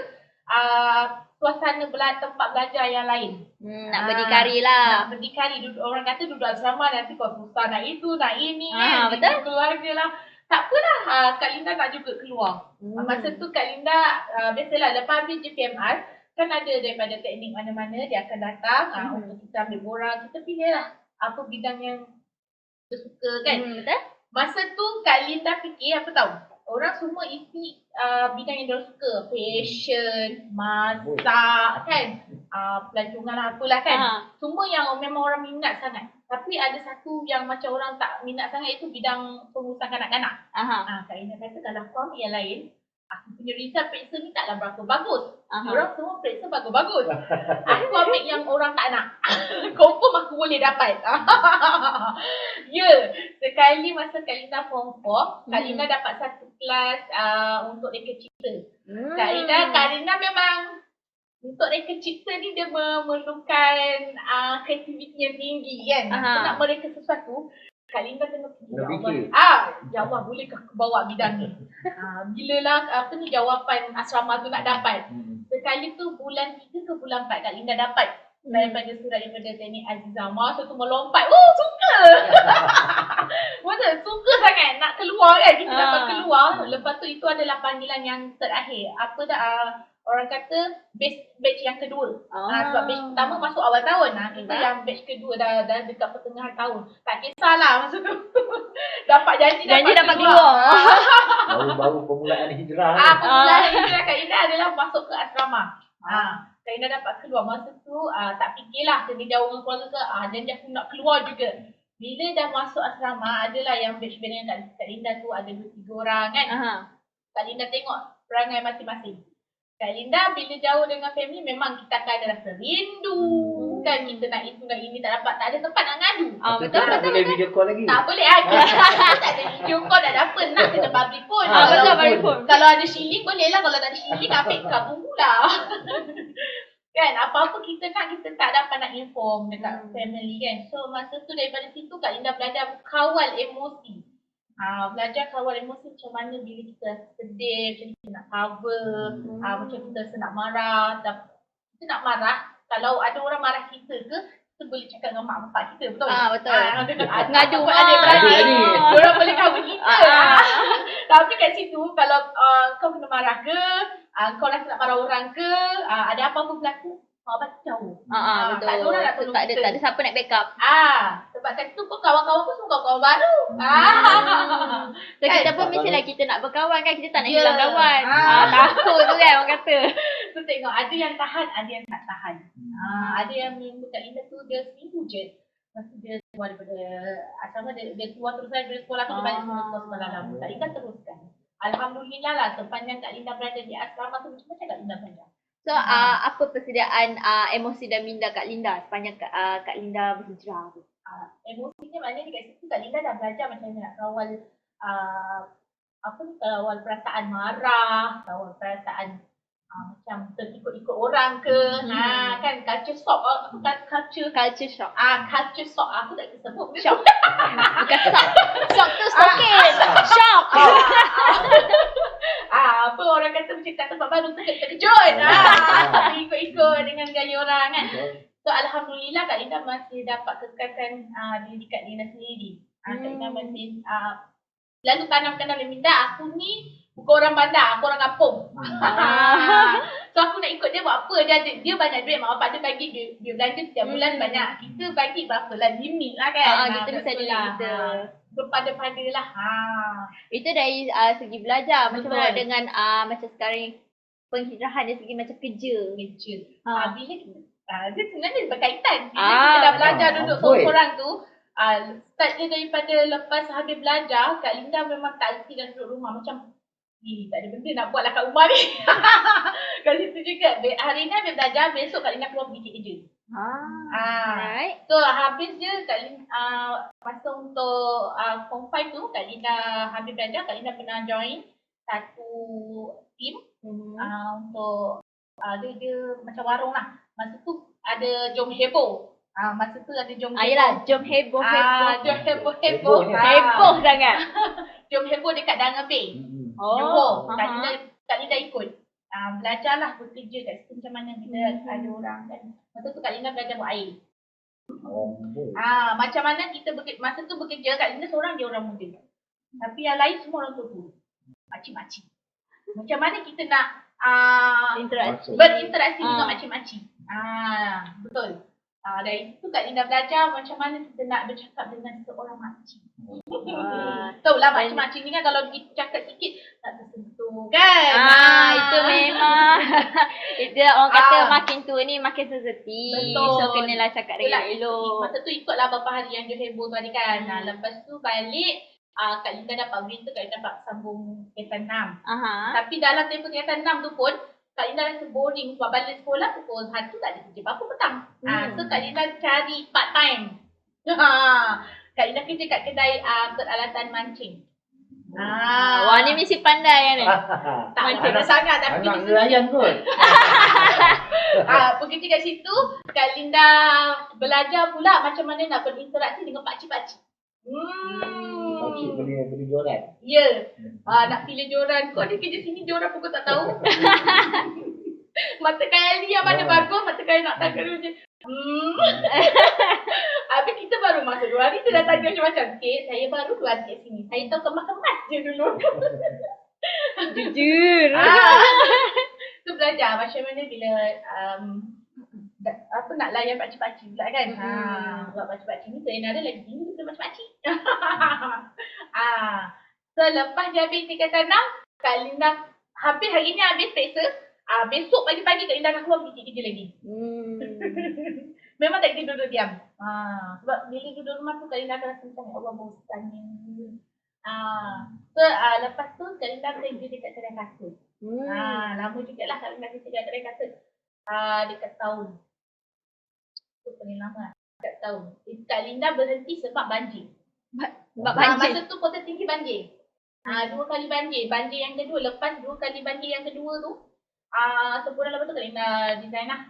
[SPEAKER 3] suasana tempat belajar yang lain.
[SPEAKER 1] Nak berdikari lah.
[SPEAKER 3] Nak berdikari. Orang kata duduk asrama nanti kau susah nak itu, nak ini
[SPEAKER 1] betul.
[SPEAKER 3] Keluarga lah. Tak apalah, Kak Linda nak juga keluar. Masa tu Kak Linda, biasalah lepas habis JPMR, kan ada daripada teknik mana-mana dia akan datang untuk kita ambil borang. Kita pilih lah apa bidang yang kita suka kan.
[SPEAKER 1] Betul.
[SPEAKER 3] Masa tu Kak Linda fikir apa tahu? Orang semua isi bidang yang dia suka. Fashion, masak kan. Pelancongan lah apalah kan. Semua yang memang orang minat sangat. Tapi ada satu yang macam orang tak minat sangat, itu bidang pengurusan kanak-kanak. Kak Linda kata kalau kau ambil yang lain, aku punya result periksa ni taklah berapa bagus. Orang semua periksa bagus-bagus. Aku ambil yang orang tak nak. Confirm aku boleh dapat. Sekali masa Kak Linda form 4, Kak Linda dapat satu kelas untuk reka cipta. Kak Linda memang untuk reka cipta ni dia memerlukan kreativiti yang tinggi kan. Aku nak mereka sesuatu. Kak Linda tengok ya Allah, bolehkah aku bawa bidang ni? Bilalah jawapan asrama tu nak dapat. Sekali tu bulan 3 ke bulan 4 Kak Linda dapat daripada surat daripada Teknik Al-Zizam. Masa tu melompat. Suka! Betul, suka sangat nak keluar kan. Kita dapat keluar. Lepas tu itu adalah panggilan yang terakhir. Orang kata batch yang kedua. Sebab batch pertama masuk awal tahun. Kita yang batch kedua dah dekat pertengahan tahun. Tak kisahlah masa tu. Dapat janji dapat keluar.
[SPEAKER 2] Baru permulaan hijrah.
[SPEAKER 3] Permulaan hijrah Kak Linda adalah masuk ke asrama. Kak Linda dapat keluar. Masa tu tak fikirlah kena jauh dengan keluarga ke. Janji aku nak keluar juga. Bila dah masuk asrama, adalah yang batch dengan Kak Linda tu ada 2-3 orang kan. Kak Linda tengok perangai masing-masing. Kak Linda bila jauh dengan family memang kita akan ada rasa rindu. Kan kita nak itu nak ini tak dapat, tak ada tempat nak ngadu.
[SPEAKER 2] Betul. Tak boleh video call lagi.
[SPEAKER 3] Tak boleh lagi. Tak ada video call, tak ada apa. Nak kena public phone. Kalau ada shilling boleh lah. Kalau tak ada shilling ambil kabung pula. Kan apa-apa kita nak, kita tak dapat nak inform dekat family kan. So masa tu daripada situ Kak Linda belajar kawal emosi. Belajar kawal emosi macam mana bila kita sedih, macam kita nak cover, macam kita rasa nak marah. Kita nak marah, kalau ada orang marah kita ke, kita boleh cakap dengan mak bapak kita, betul?
[SPEAKER 1] Betul.
[SPEAKER 3] Ngadu adik-beradik, orang boleh cover kita. Tapi kat situ, kalau kau kena marah ke, kau rasa nak marah orang ke, ada apa-apa berlaku, mak bapak jauh.
[SPEAKER 1] Betul.
[SPEAKER 3] Tak ada orang nak tolong kita.
[SPEAKER 1] Tak ada siapa nak backup.
[SPEAKER 3] Sebab kat situ pun kawan-kawan pun semua kawan-kawan baru.
[SPEAKER 1] So kita pun mestilah kita nak berkawan kan, kita tak nak hilang kawan. Takut tu kan orang kata.
[SPEAKER 3] So tengok ada yang tahan, ada yang tak tahan. Ada yang member Kak Linda tu dia seminggu je. Lepas tu dia keluar daripada asrama, dia keluar terus dari sekolah tu, dia balik sekolah lama. Kak Linda teruskan. Alhamdulillah lah sepanjang Kak Linda berada di asrama tu, macam Kak Linda belajar.
[SPEAKER 1] So apa persediaan emosi dan minda Kak Linda sepanjang Kak Linda berhijrah tu?
[SPEAKER 3] Emosinya maknanya kat situ Kak Linda dah belajar macam mana nak kawal kawal perasaan marah, kawal perasaan macam terikut-ikut orang ke, kan culture shock, culture shock. Culture shock aku tak sebut
[SPEAKER 1] shock. Bukan shock. Shock tu stokin. Shock.
[SPEAKER 3] Apa orang kata macam kat tempat baru terkejut. Ikut-ikut dengan gaya orang kan. So alhamdulillah Kak Linda masih dapat kekalkan diri Kak Linda sendiri. Kak Linda masih lalu tanamkan dalam minda, aku ni bukan orang bandar, aku orang kampung. So aku nak ikut dia buat apa, dia banyak duit, mak bapak dia bagi dia belanja setiap bulan banyak. Kita bagi berapa lah, limit lah kan.
[SPEAKER 1] Kita bisa kita
[SPEAKER 3] berpada-pada lah.
[SPEAKER 1] Itu dari segi belajar. Macam mana dengan macam sekarang penghijrahan dari segi macam kerja.
[SPEAKER 3] Bila dia sebenarnya berkaitan. Bila kita dah belajar duduk seorang tu, start dia daripada lepas habis belajar, Kak Linda memang tak reti dah duduk rumah macam tak ada benda nak buat lah kat rumah ni. Kat situ juga, hari ni habis belajar, besok Kak Linda keluar pergi kerja.
[SPEAKER 1] Right.
[SPEAKER 3] So habis je Kak Linda masa untuk Form 5 tu Kak Linda habis belajar, Kak Linda pernah join satu team untuk dia macam warung lah. Masa tu ada Jom Heboh. Masa tu ada Jom Heboh.
[SPEAKER 1] Yelah, jom heboh.
[SPEAKER 3] Jom Heboh.
[SPEAKER 1] Heboh sangat.
[SPEAKER 3] Jom Heboh dekat Danga Bay.
[SPEAKER 1] Oh.
[SPEAKER 3] Kak Linda ikut. Belajarlah bekerja kat situ macam mana bila ada orang kan. Masa tu Kak Linda belajar buat air. Macam mana kita masa tu bekerja, Kak Linda seorang je orang muda. Tapi yang lain semua orang tua. Makcik-makcik. Macam mana kita nak berinteraksi dengan makcik-makcik. Betul. Dari situ Kak Linda belajar macam mana kita nak bercakap dengan seorang makcik. Tahu lah makcik-makcik ni kan kalau cakap sikit tak tersentuh kan.
[SPEAKER 1] Itu memang. Itu orang kata makin tua ni makin sensitif.
[SPEAKER 3] Betul.
[SPEAKER 1] So kenalah cakap dengan elok.
[SPEAKER 3] Masa tu ikutlah beberapa hari yang Jom Heboh tu tadi kan. Lepas tu balik Kak Linda dapat berita, Kak Linda dapat sambung tingkatan 6. Tapi dalam tempoh tingkatan 6 tu pun Kak Linda rasa boring sebab balik sekolah pukul 1 tak ada kerja apa-apa petang. So Kak Linda cari part time. Kak Linda kerja kat kedai peralatan mancing.
[SPEAKER 1] Wah, ni mesti pandai kan ni.
[SPEAKER 3] Tak pandai sangat tapi
[SPEAKER 2] anak nelayan kot.
[SPEAKER 3] Bekerja kat situ Kak Linda belajar pula macam mana nak berinteraksi dengan pakcik-pakcik.
[SPEAKER 2] Pakcik beli joran.
[SPEAKER 3] Ya. Nak pilih joran. Kau ada kerja sini joran pun kau tak tahu. Mata kali yang mana bagus, mata kali nak tangkap dulu je. Habis kita baru masuk 2 hari, dia dah tanya macam-macam. Okay, saya baru keluar kat sini. Saya tahu kemas-kemas je dulu.
[SPEAKER 1] Jujur.
[SPEAKER 3] Tu belajar macam mana bila nak layan pakcik-pakcik pula kan. Sebab pakcik-pakcik ni saya ada lagi tinggi daripada pakcik-pakcik. So lepas dia habis tingkatan 6, Kak Linda hampir hari ni habis periksa. Besok pagi-pagi Kak Linda akan keluar pergi kerja lagi. Memang tak kita duduk diam. Sebab bila duduk rumah tu Kak Linda akan rasa macam Allah bosan ni. So lepas tu Kak Linda kerja dekat kedai kasut. Lama jugalah Kak Linda kerja dekat kedai kasut. Dekat tahun. Tu paling lama dekat tahun. Kak Linda berhenti sebab banjir.
[SPEAKER 1] Sebab banjir.
[SPEAKER 3] Masa tu kota tinggi banjir. 2 kali banjir. Banjir yang kedua, lepas 2 kali banjir yang kedua tu, sebulan lepas tu Kak Linda resign lah.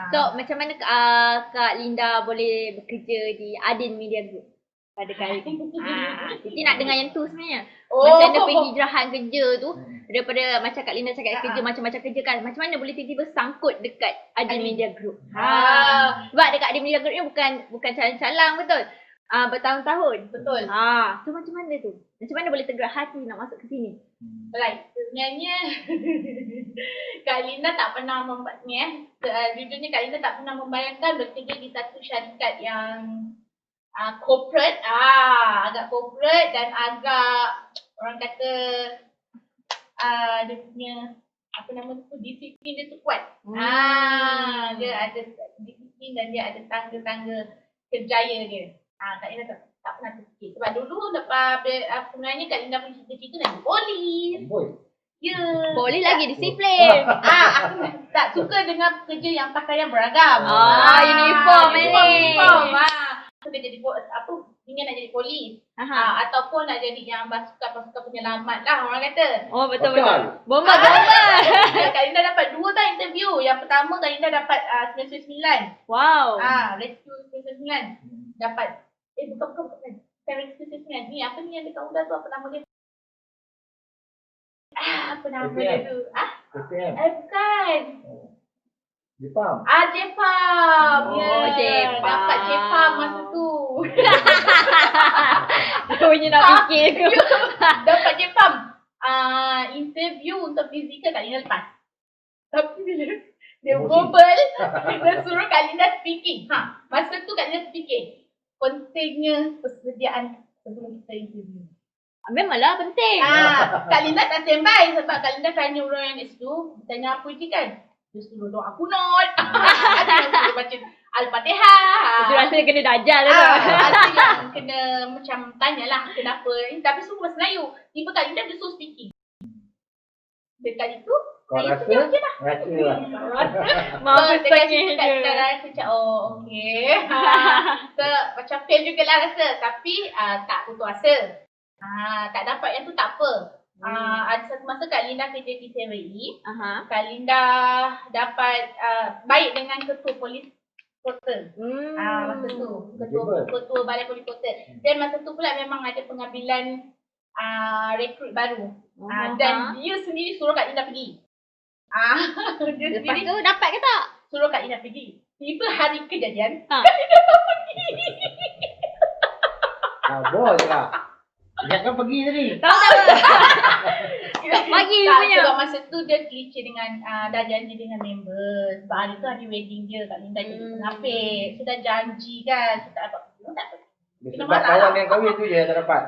[SPEAKER 1] So macam mana Kak Linda boleh bekerja di Adin Media Group pada kali ni? Siti nak dengar yang tu sebenarnya. Macam mana penghijrahan kerja tu daripada macam Kak Linda cakap kerja macam-macam kerja kan. Macam mana boleh tiba-tiba sangkut dekat Adin Media Group? Sebab dekat Adin Media Group ni bukan calang-calang betul. Bertahun-tahun.
[SPEAKER 3] Betul.
[SPEAKER 1] So macam mana tu? Macam mana boleh tergerak hati nak masuk ke sini?
[SPEAKER 3] Right. Sebenarnya Kak Linda tak pernah jujurnya Kak Linda tak pernah membayangkan bekerja di satu syarikat yang corporate, agak corporate dan agak orang kata dia punya apa nama tu, disiplin dia tu kuat. Dia ada disiplin dan dia ada tangga-tangga kerjaya dia. Kak Linda tak pernah terfikir. Sebab dulu lepas sebenarnya Kak Linda punya cita-cita nak jadi polis. Ya.
[SPEAKER 1] Boleh lagi disiplin.
[SPEAKER 3] Aku tak suka dengan kerja yang pakaian beragam.
[SPEAKER 1] Uniform ni.
[SPEAKER 3] Uniform. Suka jadi ingin nak jadi polis. Ataupun nak jadi yang pasukan penyelamat lah orang kata.
[SPEAKER 1] Oh betul. Bomba.
[SPEAKER 3] Kak Linda dapat 2 tahun interview. Yang pertama Kak Linda dapat 99.
[SPEAKER 1] Wow.
[SPEAKER 3] Rescue 99. Dapat. Bukan. Rescue 99. Ni apa ni yang dekat udara tu, apa nama dia? Apa nama dia tu? Bukan.
[SPEAKER 2] Jepam.
[SPEAKER 3] Jepam.
[SPEAKER 1] Jepam.
[SPEAKER 3] Dapat Jepam masa tu.
[SPEAKER 1] Kau punya nak fikir ke?
[SPEAKER 3] Dapat Jepam. Interview untuk fizikal Kak Linda lepas. Tapi bila dia verbal, dia suruh Kak Linda speaking. Masa tu Kak Linda speaking. Pentingnya persediaan sebelum kita interview.
[SPEAKER 1] Memanglah penting.
[SPEAKER 3] Kak Linda tak standby sebab Kak Linda tanya orang yang di situ, tanya apa je kan. Dia suruh doa kunut. Ada yang suruh baca Al-Fatihah.
[SPEAKER 1] Itu rasa kena dajal lah.
[SPEAKER 3] Ada yang kena macam tanyalah kenapa. Tapi semua bahasa Melayu. Tiba Kak Linda dia suruh speaking. Dekat itu
[SPEAKER 2] Kau
[SPEAKER 3] Saya
[SPEAKER 2] rasa?
[SPEAKER 3] setuju okey dah.
[SPEAKER 2] Rasa lah.
[SPEAKER 1] Mampus
[SPEAKER 3] Dengan
[SPEAKER 1] tanya
[SPEAKER 3] cerita kat
[SPEAKER 1] je.
[SPEAKER 3] kita rasa macam oh okey. So macam fail jugalah rasa tapi tak putus asa. Tak dapat yang tu tak apa. Ada satu masa Kak Linda kerja di TVI.
[SPEAKER 1] Aha.
[SPEAKER 3] Kak Linda dapat baik dengan ketua polis kota. Masa tu ketua balai polis kota. Dan masa tu pula memang ada pengambilan rekrut baru. Dan dia sendiri suruh Kak Linda pergi. Dia
[SPEAKER 1] Lepas
[SPEAKER 3] sendiri
[SPEAKER 1] tu dapat ke tak?
[SPEAKER 3] suruh Kak Linda pergi. Tiba hari kejadian,
[SPEAKER 2] Bos lah. Ingatkan pergi tadi.
[SPEAKER 1] Tahu tak pagi
[SPEAKER 3] tak,
[SPEAKER 1] punya.
[SPEAKER 3] sebab masa tu dia licin dengan dah janji dengan member. Sebab hari tu hari wedding dia Kak Linda jadi pengapit. So dah janji kan. So tak dapat pergi. Tak pergi.
[SPEAKER 2] Sebab kawan yang kahwin tu je tak dapat.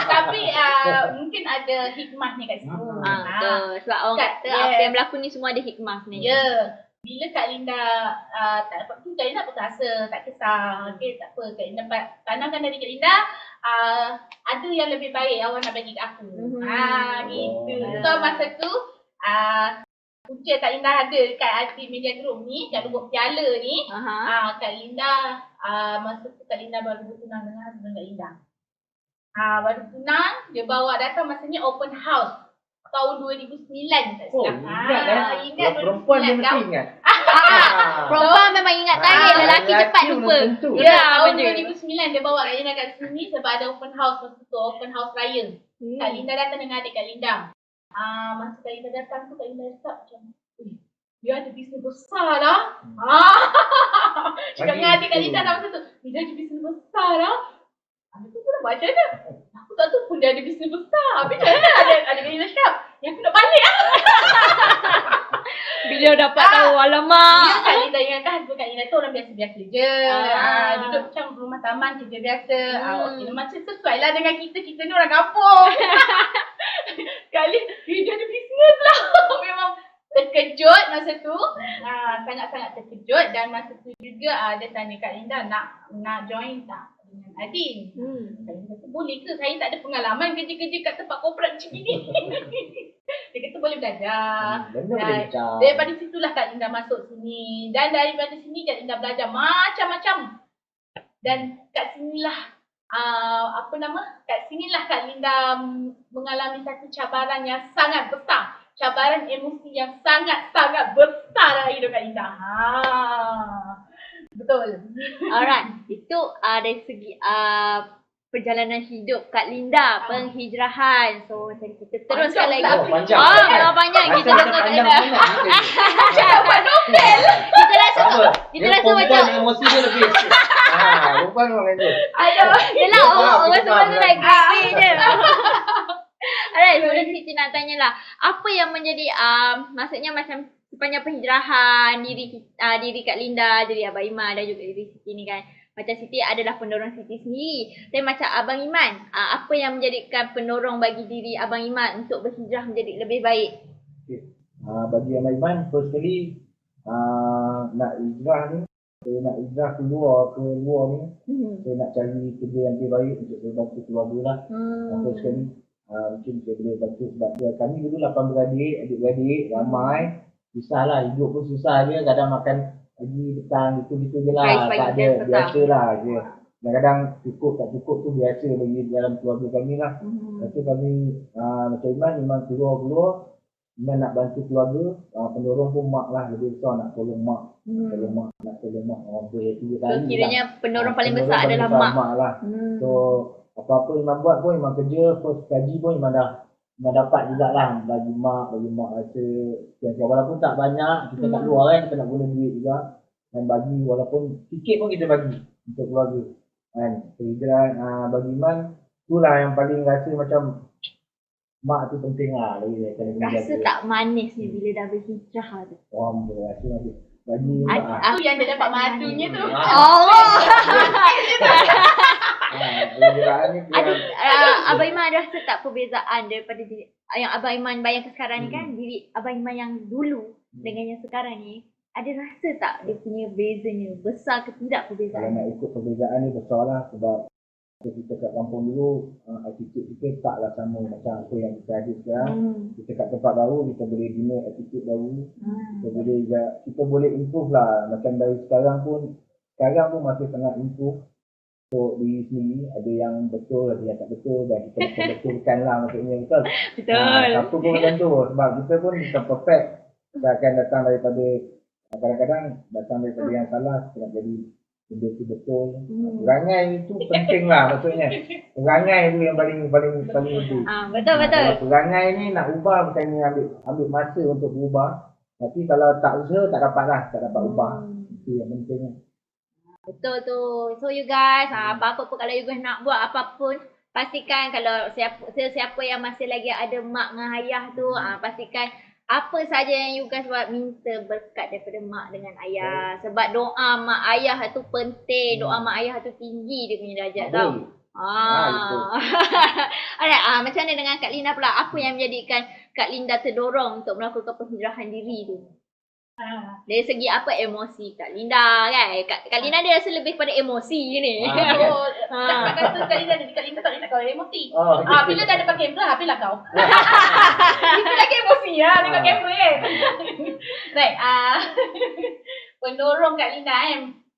[SPEAKER 3] Tapi mungkin ada hikmahnya kat situ.
[SPEAKER 1] Betul. Sebab orang kata apa yang berlaku ni semua ada hikmah sebenarnya.
[SPEAKER 3] Ya. Bila Kak Linda tak dapat tu, Kak Linda berasa, tak kisah. Okay, tak apa. Kak Linda pandangkan dari Kak Linda, ada yang lebih baik awak nak bagi kat aku. Gitu. So masa tu, punca Kak Linda ada dekat Arti Media Group ni, kat Lubuk Piala ni. Kak Linda, masa tu Kak Linda baru bertunang dengan husband Kak Linda. Baru tunang, dia bawa datang masanya open house. Tahun 2009 tak silap.
[SPEAKER 2] Ingat perempuan dia mesti ingat.
[SPEAKER 1] Perempuan memang ingat tarik, lelaki cepat lupa.
[SPEAKER 3] Ya, tahun 2009 dia bawa Kak Linda kat sini sebab ada open house masa tu, open house raya. Kak Linda datang dengan adik Kak Linda. Masa Kak Linda datang tu, Kak Linda cakap macam, dia ada bisnes besar lah. Cakap dengan adik Kak Linda masa tu, dia ada bisnes besar lah. Habis tu pula macam mana? Aku tak tahu pun dia ada bisnes besar. Habis macam mana ada Kak Linda cakap, yang aku nak balik lah.
[SPEAKER 1] Bila dapat tahu, alamak.
[SPEAKER 3] Dia Kak Linda ingatkan husband Kak Linda tu orang biasa-biasa je. Duduk macam rumah taman kerja biasa. Okey, macam sesuai lah dengan kita ni orang kampung. Kali dia ada bisnes lah. Memang terkejut masa tu. Sangat-sangat terkejut. Dan masa tu juga dia tanya Kak Linda nak join tak dengan Adin. Kak Linda kata boleh ke? Saya tak ada pengalaman kerja-kerja kat tempat korporat macam ni. Dia kata boleh belajar. Daripada situlah Kak Linda masuk sini. Dan daripada sini Kak Linda belajar macam-macam. Dan kat sinilah kat sinilah Kak Linda mengalami satu cabaran yang sangat besar. Cabaran emosi yang sangat-sangat besar dalam hidup Kak Linda. Betul.
[SPEAKER 1] Alright, itu dari segi perjalanan hidup Kak Linda, penghijrahan. So macam kita teruskan lagi.
[SPEAKER 2] Panjang.
[SPEAKER 1] Kalau panjang kita dengar Kak Linda. Kita rasa macam
[SPEAKER 2] emosi dia lebih. Perempuan orang lain tu.
[SPEAKER 1] yelah orang semua tu like great je. Alright, so Siti nak tanya lah, apa yang menjadi maksudnya macam sepanjang penghijrahan diri Kak Linda, jadi Abang Iman dan juga diri Siti ni kan. Macam Siti adalah pendorong Siti sendiri. Tapi macam Abang Iman, apa yang menjadikan pendorong bagi diri Abang Iman untuk berhijrah menjadi lebih baik?
[SPEAKER 2] Bagi Abang Iman, first kali nak hijrah ni, saya nak hijrah keluar ni, saya nak cari kerja yang lebih baik untuk saya bantu keluarga lah. First kali, mungkin saya boleh bantu sebab kami dulu 8 beradik, adik-beradik, ramai. Susah lah, hidup pun susah je, kadang makan pagi, petang, gitu-gitu je lah. Tak ada, biasa lah je. Kadang-kadang cukup tak cukup tu biasa bagi dalam keluarga kami lah. Lepas tu kami macam Iman memang keluar-keluar, Iman nak bantu keluarga, pendorong pun mak lah lebih besar nak tolong mak. Nak tolong mak orang tu tiga kali.
[SPEAKER 1] So kiranya pendorong paling besar adalah mak
[SPEAKER 2] lah. So apa-apa Iman buat pun, Iman kerja, first gaji pun Iman dah dapat jugalah bagi mak rasa walaupun tak banyak, kita kat luar kan, kita nak guna duit juga dan bagi walaupun sikit pun kita bagi untuk keluarga kan. Perhijrahan bagi Iman itulah yang paling rasa macam mak tu penting lah
[SPEAKER 1] rasa tak manis ni bila dah berhijrah tu.
[SPEAKER 2] Rasa bagi
[SPEAKER 3] tu yang dia dapat madunya tu.
[SPEAKER 1] Abang Iman ada rasa tak perbezaan daripada diri yang Abang Iman bayangkan sekarang ni kan, diri Abang Iman yang dulu dengan yang sekarang ni, ada rasa tak dia punya bezanya besar ke tidak
[SPEAKER 2] Kalau
[SPEAKER 1] perbezaan?
[SPEAKER 2] nak ikut perbezaan ni besar lah sebab Kita kat kampung dulu, attitude kita taklah sama macam apa yang kita ada sekarang. Kita kat tempat baru, kita boleh guna attitude baru. Kita boleh improve lah. Macam dari sekarang pun masih sangat improve untuk diri sendiri. Ada yang betul, ada yang tak betul, dan kita macam betulkan lah maksudnya, betul?
[SPEAKER 1] Betul.
[SPEAKER 2] Satu pun macam tu, sebab kita pun bukan perfect. Kita akan datang daripada, kadang-kadang datang daripada yang salah, kita nak jadi benda tu betul. Perangai itu penting lah maksudnya. Perangai tu yang paling penting.
[SPEAKER 1] Betul.
[SPEAKER 2] Kalau perangai ni nak ubah, bukannya ambil masa untuk berubah. Tapi kalau tak usaha, tak dapat ubah. Itu yang penting.
[SPEAKER 1] Betul tu. So you guys, apa-apa pun kalau you guys nak buat apapun, pastikan kalau siapa yang masih lagi ada mak dengan ayah tu, pastikan apa saja yang you guys buat, minta berkat daripada mak dengan ayah. Sebab doa mak ayah tu penting. Doa mak ayah tu tinggi dia punya darjat tau. Alright, macam mana dengan Kak Linda pula? Apa yang menjadikan Kak Linda terdorong untuk melakukan penghijrahan diri tu? Dari segi apa, emosi Kak Linda kan? Kak Linda dia rasa lebih pada emosi ni.
[SPEAKER 3] Tak kata Kak Linda jadi Kak Linda tak boleh nak kau emosi. Bila dah ada pakai kamera, habislah kau. Itu lagi emosi lah tengok kamera kan. Right, pendorong Kak Linda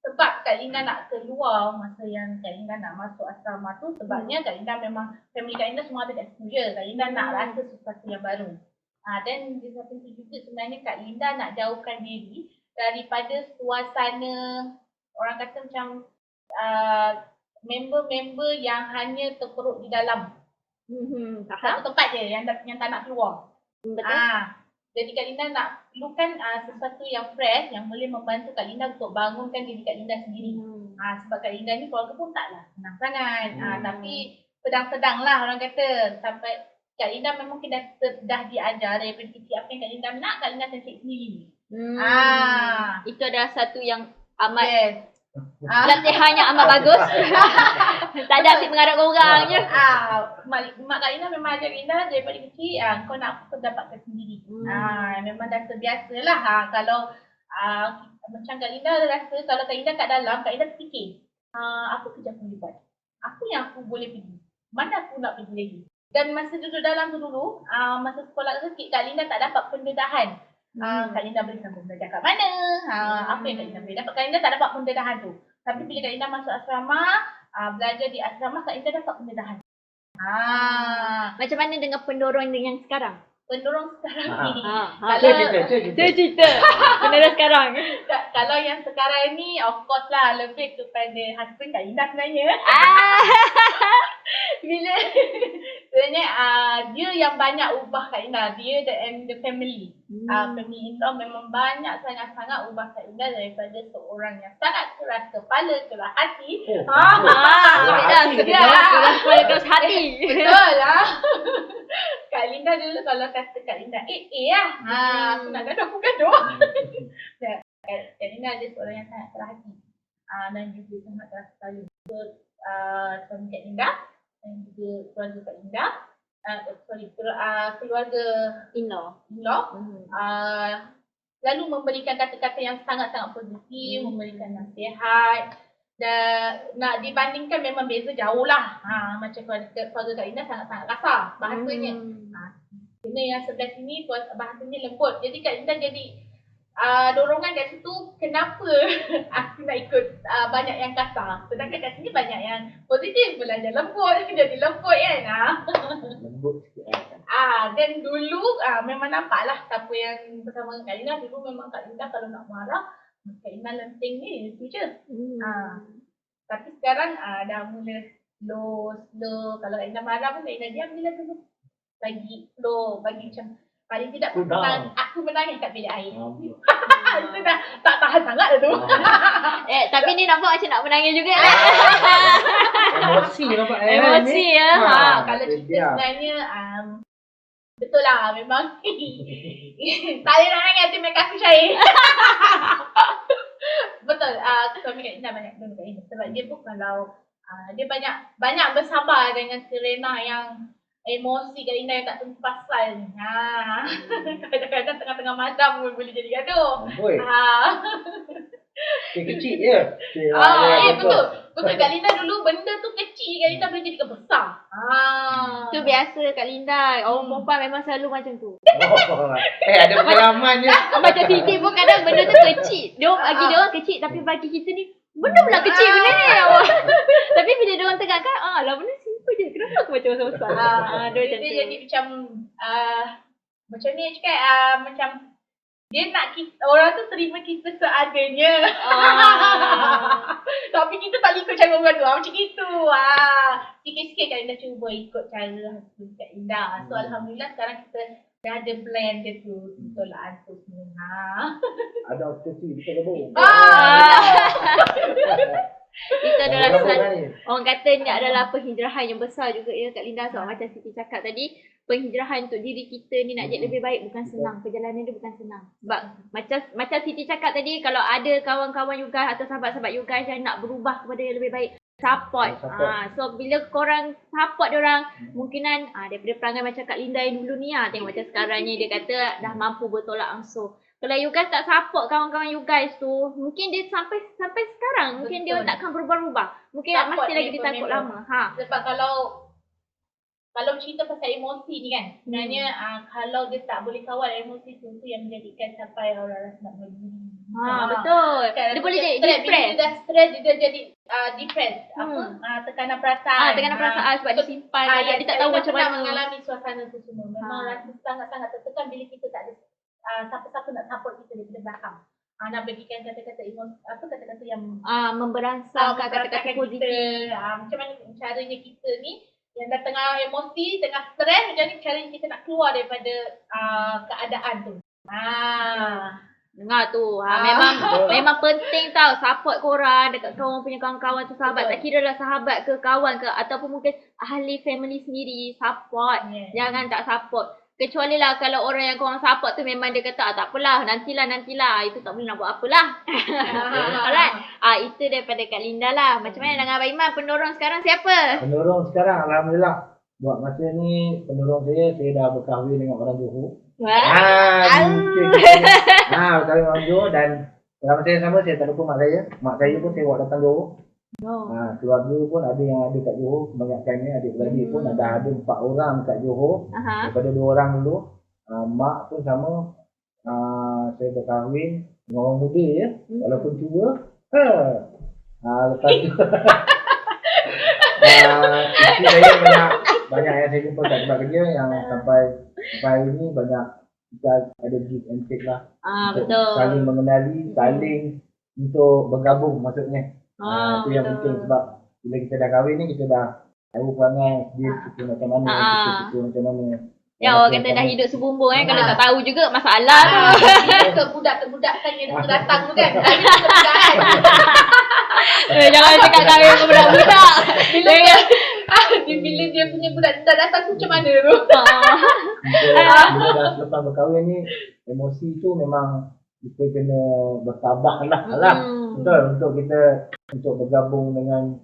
[SPEAKER 3] sebab Kak Linda nak keluar masa yang Kak Linda nak masuk asrama tu, sebabnya Kak Linda memang, family Kak Linda semua ada exposure. Kak Linda nak rasa sesuatu yang baru. Dan di satu itu juga sebenarnya Kak Linda nak jauhkan diri daripada suasana, orang kata macam member-member yang hanya terperuk di dalam satu tempat je yang tak nak keluar.
[SPEAKER 1] Betul.
[SPEAKER 3] Jadi Kak Linda nak perlukan sesuatu yang fresh yang boleh membantu Kak Linda untuk bangunkan diri Kak Linda sendiri. Sebab Kak Linda ni keluarga pun taklah senang sangat. Tapi sedang-sedang lah orang kata. Sampai Kak Linda memang dah diajar daripada kecil apa yang Kak Linda nak, Kak Linda akan cek sendiri.
[SPEAKER 1] Itu adalah satu yang amat latihannya amat bagus. Tak ada asyik mengharap orang je.
[SPEAKER 3] Mak Kak Linda memang ajar Kak Linda daripada kecil, kau nak apa kau dapatkan sendiri. Memang dah terbiasa lah. Kalau macam Kak Linda rasa, kalau Kak Linda kat dalam, Kak Linda fikir, apa kerja aku boleh buat? Apa yang aku boleh pergi? Mana aku nak pergi lagi? Dan masa duduk dalam tu dulu, masa sekolah kecil, Kak Linda tak dapat pendedahan. Kak Linda boleh sambung belajar kat mana? Apa yang Kak Linda boleh dapat? Kak Linda tak dapat pendedahan tu. Tapi bila Kak Linda masuk asrama, belajar di asrama, Kak Linda dapat pendedahan.
[SPEAKER 1] Macam mana dengan pendorong yang sekarang?
[SPEAKER 3] Pendorong sekarang ni.
[SPEAKER 1] Cerita. Pendorong sekarang.
[SPEAKER 3] Kalau yang sekarang ni, of course lah, lebih kepada husband Kak Linda sebenarnya. Bila sebenarnya dia yang banyak ubah Kak Linda, dia and the family. Family in-law memang banyak sangat-sangat ubah Kak Linda daripada seorang yang sangat keras kepala, keras hati.
[SPEAKER 1] Keras hati.
[SPEAKER 3] Betul lah. Kak Linda dulu kalau kata Kak Linda lah. Aku nak gaduh, aku gaduh. Kak Linda ada seorang yang sangat keras hati. Dan juga sangat keras kepala. Suami Kak Linda dan juga keluarga Kak Linda, keluarga
[SPEAKER 1] in-law,
[SPEAKER 3] lalu memberikan kata-kata yang sangat-sangat positif, memberikan nasihat. Dan nak dibandingkan memang beza jauh lah. Macam keluarga Kak Linda sangat-sangat kasar bahasanya. Kena yang sebelah sini bahasanya lembut. Jadi Kak Linda jadi dorongan kat situ, kenapa aku nak ikut banyak yang kasar, sedangkan kat sini banyak yang positif, belajar lembut, jadi lembut kan.
[SPEAKER 2] Lembut sikit.
[SPEAKER 3] Dan dulu memang nampak lah siapa yang bersama Kak Linda. Dulu memang Kak Linda kalau nak marah, Kak Linda lenting ni, itu je. Tapi sekarang dah mula slow. Kalau Kak Linda marah pun Kak Linda diam je lah dulu. Bagi slow, bagi macam paling tidak aku menangis kat bilik air. Itu dah tak tahan sangat dah tu.
[SPEAKER 1] Tapi ni nampak macam nak menangis juga.
[SPEAKER 2] Emosi nampak.
[SPEAKER 1] Emosi ya.
[SPEAKER 3] Kalau cerita sebenarnya betul lah memang. Tak boleh nak nangis hati make aku cair. Betul. Suami Kak Linda banyak dulu Kak Linda. Sebab dia pun kalau dia banyak bersabar dengan Serena yang emosi Kak Linda yang tak tentu pasal ni. Kadang-kadang tengah-tengah malam pun boleh jadi gaduh.
[SPEAKER 2] Kecil je.
[SPEAKER 3] Betul. Betul Kak Linda dulu benda tu kecil, Kak Linda boleh jadikan besar.
[SPEAKER 1] Tu biasa Kak Linda. Orang perempuan memang selalu macam tu.
[SPEAKER 2] Ada pengalaman je.
[SPEAKER 1] Macam Siti pun kadang benda tu kecil. Bagi dia orang kecil tapi bagi kita ni benda pula kecil benda ni. Tapi bila dia orang tegakkan, lah benda simple je. Kenapa aku macam besar-besar? Dia macam tu.
[SPEAKER 3] Jadi macam ni cakap, macam dia nak orang tu terima kita seadanya. Tapi kita tak ikut cara orang tu. Macam gitu. Sikit-sikit Kak Linda cuba ikut cara Kak Linda. So Alhamdulillah sekarang kita dah ada plan dia tu. Betul lah tu semua.
[SPEAKER 2] Ada obsesi, kita lebih.
[SPEAKER 1] Kita adalah
[SPEAKER 2] ni.
[SPEAKER 1] orang kata ni adalah penghijrahan yang besar juga ya Kak Linda. So macam Siti cakap tadi, penghijrahan untuk diri kita ni nak jadi lebih baik bukan senang. Perjalanan dia bukan senang. Sebab macam Siti cakap tadi, kalau ada kawan-kawan you guys atau sahabat-sahabat you guys yang nak berubah kepada yang lebih baik, support. So bila korang support diorang, kemungkinan daripada perangai macam Kak Linda yang dulu ni tengok macam sekarang ni dia kata dah mampu bertolak ansur. Kalau you guys tak support kawan-kawan you guys tu, mungkin dia sampai sekarang mungkin dia takkan berubah-ubah. Mungkin
[SPEAKER 3] Support
[SPEAKER 1] masih lagi dia takut lama.
[SPEAKER 3] Sebab kalau cerita pasal emosi ni kan, sebenarnya kalau dia tak boleh kawal emosi tu yang menjadikan sampai orang rasa nak bunuh diri.
[SPEAKER 1] Betul.
[SPEAKER 3] Kan,
[SPEAKER 1] Dia boleh jadi
[SPEAKER 3] Bila
[SPEAKER 1] depressed.
[SPEAKER 3] dia dah stres, dia jadi depressed. Tekanan perasaan.
[SPEAKER 1] Tekanan perasaan sebab dia simpan. Dia tak tahu macam mana.
[SPEAKER 3] Mengalami suasana tu semua. Memang rasa sangat-sangat tertekan bila kita tak ada siapa-siapa nak support kita daripada belakang. Nak bagikan kata-kata kata-kata yang
[SPEAKER 1] memberangsangkan kata-kata positif.
[SPEAKER 3] Macam mana caranya kita ni yang dah tengah emosi, tengah stres, macam ni caranya kita nak keluar daripada keadaan tu.
[SPEAKER 1] Dengar tu. Memang penting tau support korang dekat korang punya kawan-kawan tu, sahabat. Tak kira lah sahabat ke kawan ke ataupun mungkin ahli family sendiri, support. Jangan tak support. Kecuali lah kalau orang yang korang support tu memang dia kata tak apalah, nantilah. Itu tak boleh nak buat apalah. Alright. Itu daripada Kak Linda lah. Macam mana dengan Abang Iman, pendorong sekarang siapa?
[SPEAKER 2] Pendorong sekarang Alhamdulillah. Buat masa ni pendorong saya dah berkahwin dengan orang Johor. Berkahwin orang Johor dan dalam masa yang sama saya tak lupa mak saya. Mak saya pun saya buat datang Johor. Keluarga pun ada yang ada kat Johor, kebanyakannya adik-beradik pun ada 4 orang kat Johor. Daripada 2 orang dulu. Mak pun sama. Saya berkahwin dengan orang muda ya. Walaupun tua. Lepas tu isteri saya banyak yang saya jumpa kat tempat kerja yang sampai hari ni banyak kita ada give and take lah.
[SPEAKER 1] Betul.
[SPEAKER 2] Saling mengenali, saling untuk bergabung maksudnya. Itu yang penting sebab bila kita dah kahwin ni kita dah tahu perangai dia suka macam mana, kita suka macam mana.
[SPEAKER 1] Ya, orang kata dah hidup sebumbung kan. Kalau tak tahu juga masalah tu.
[SPEAKER 3] Kebudak-kebudakan yang datang tu kan. Kebudakan.
[SPEAKER 1] Jangan cakap kahwin dengan budak-budak.
[SPEAKER 3] Bila dia punya budak datang tu macam mana tu?
[SPEAKER 2] Bila dah selepas berkahwin ni, emosi tu memang kita kena bersabar lah. Betul, untuk bergabung dengan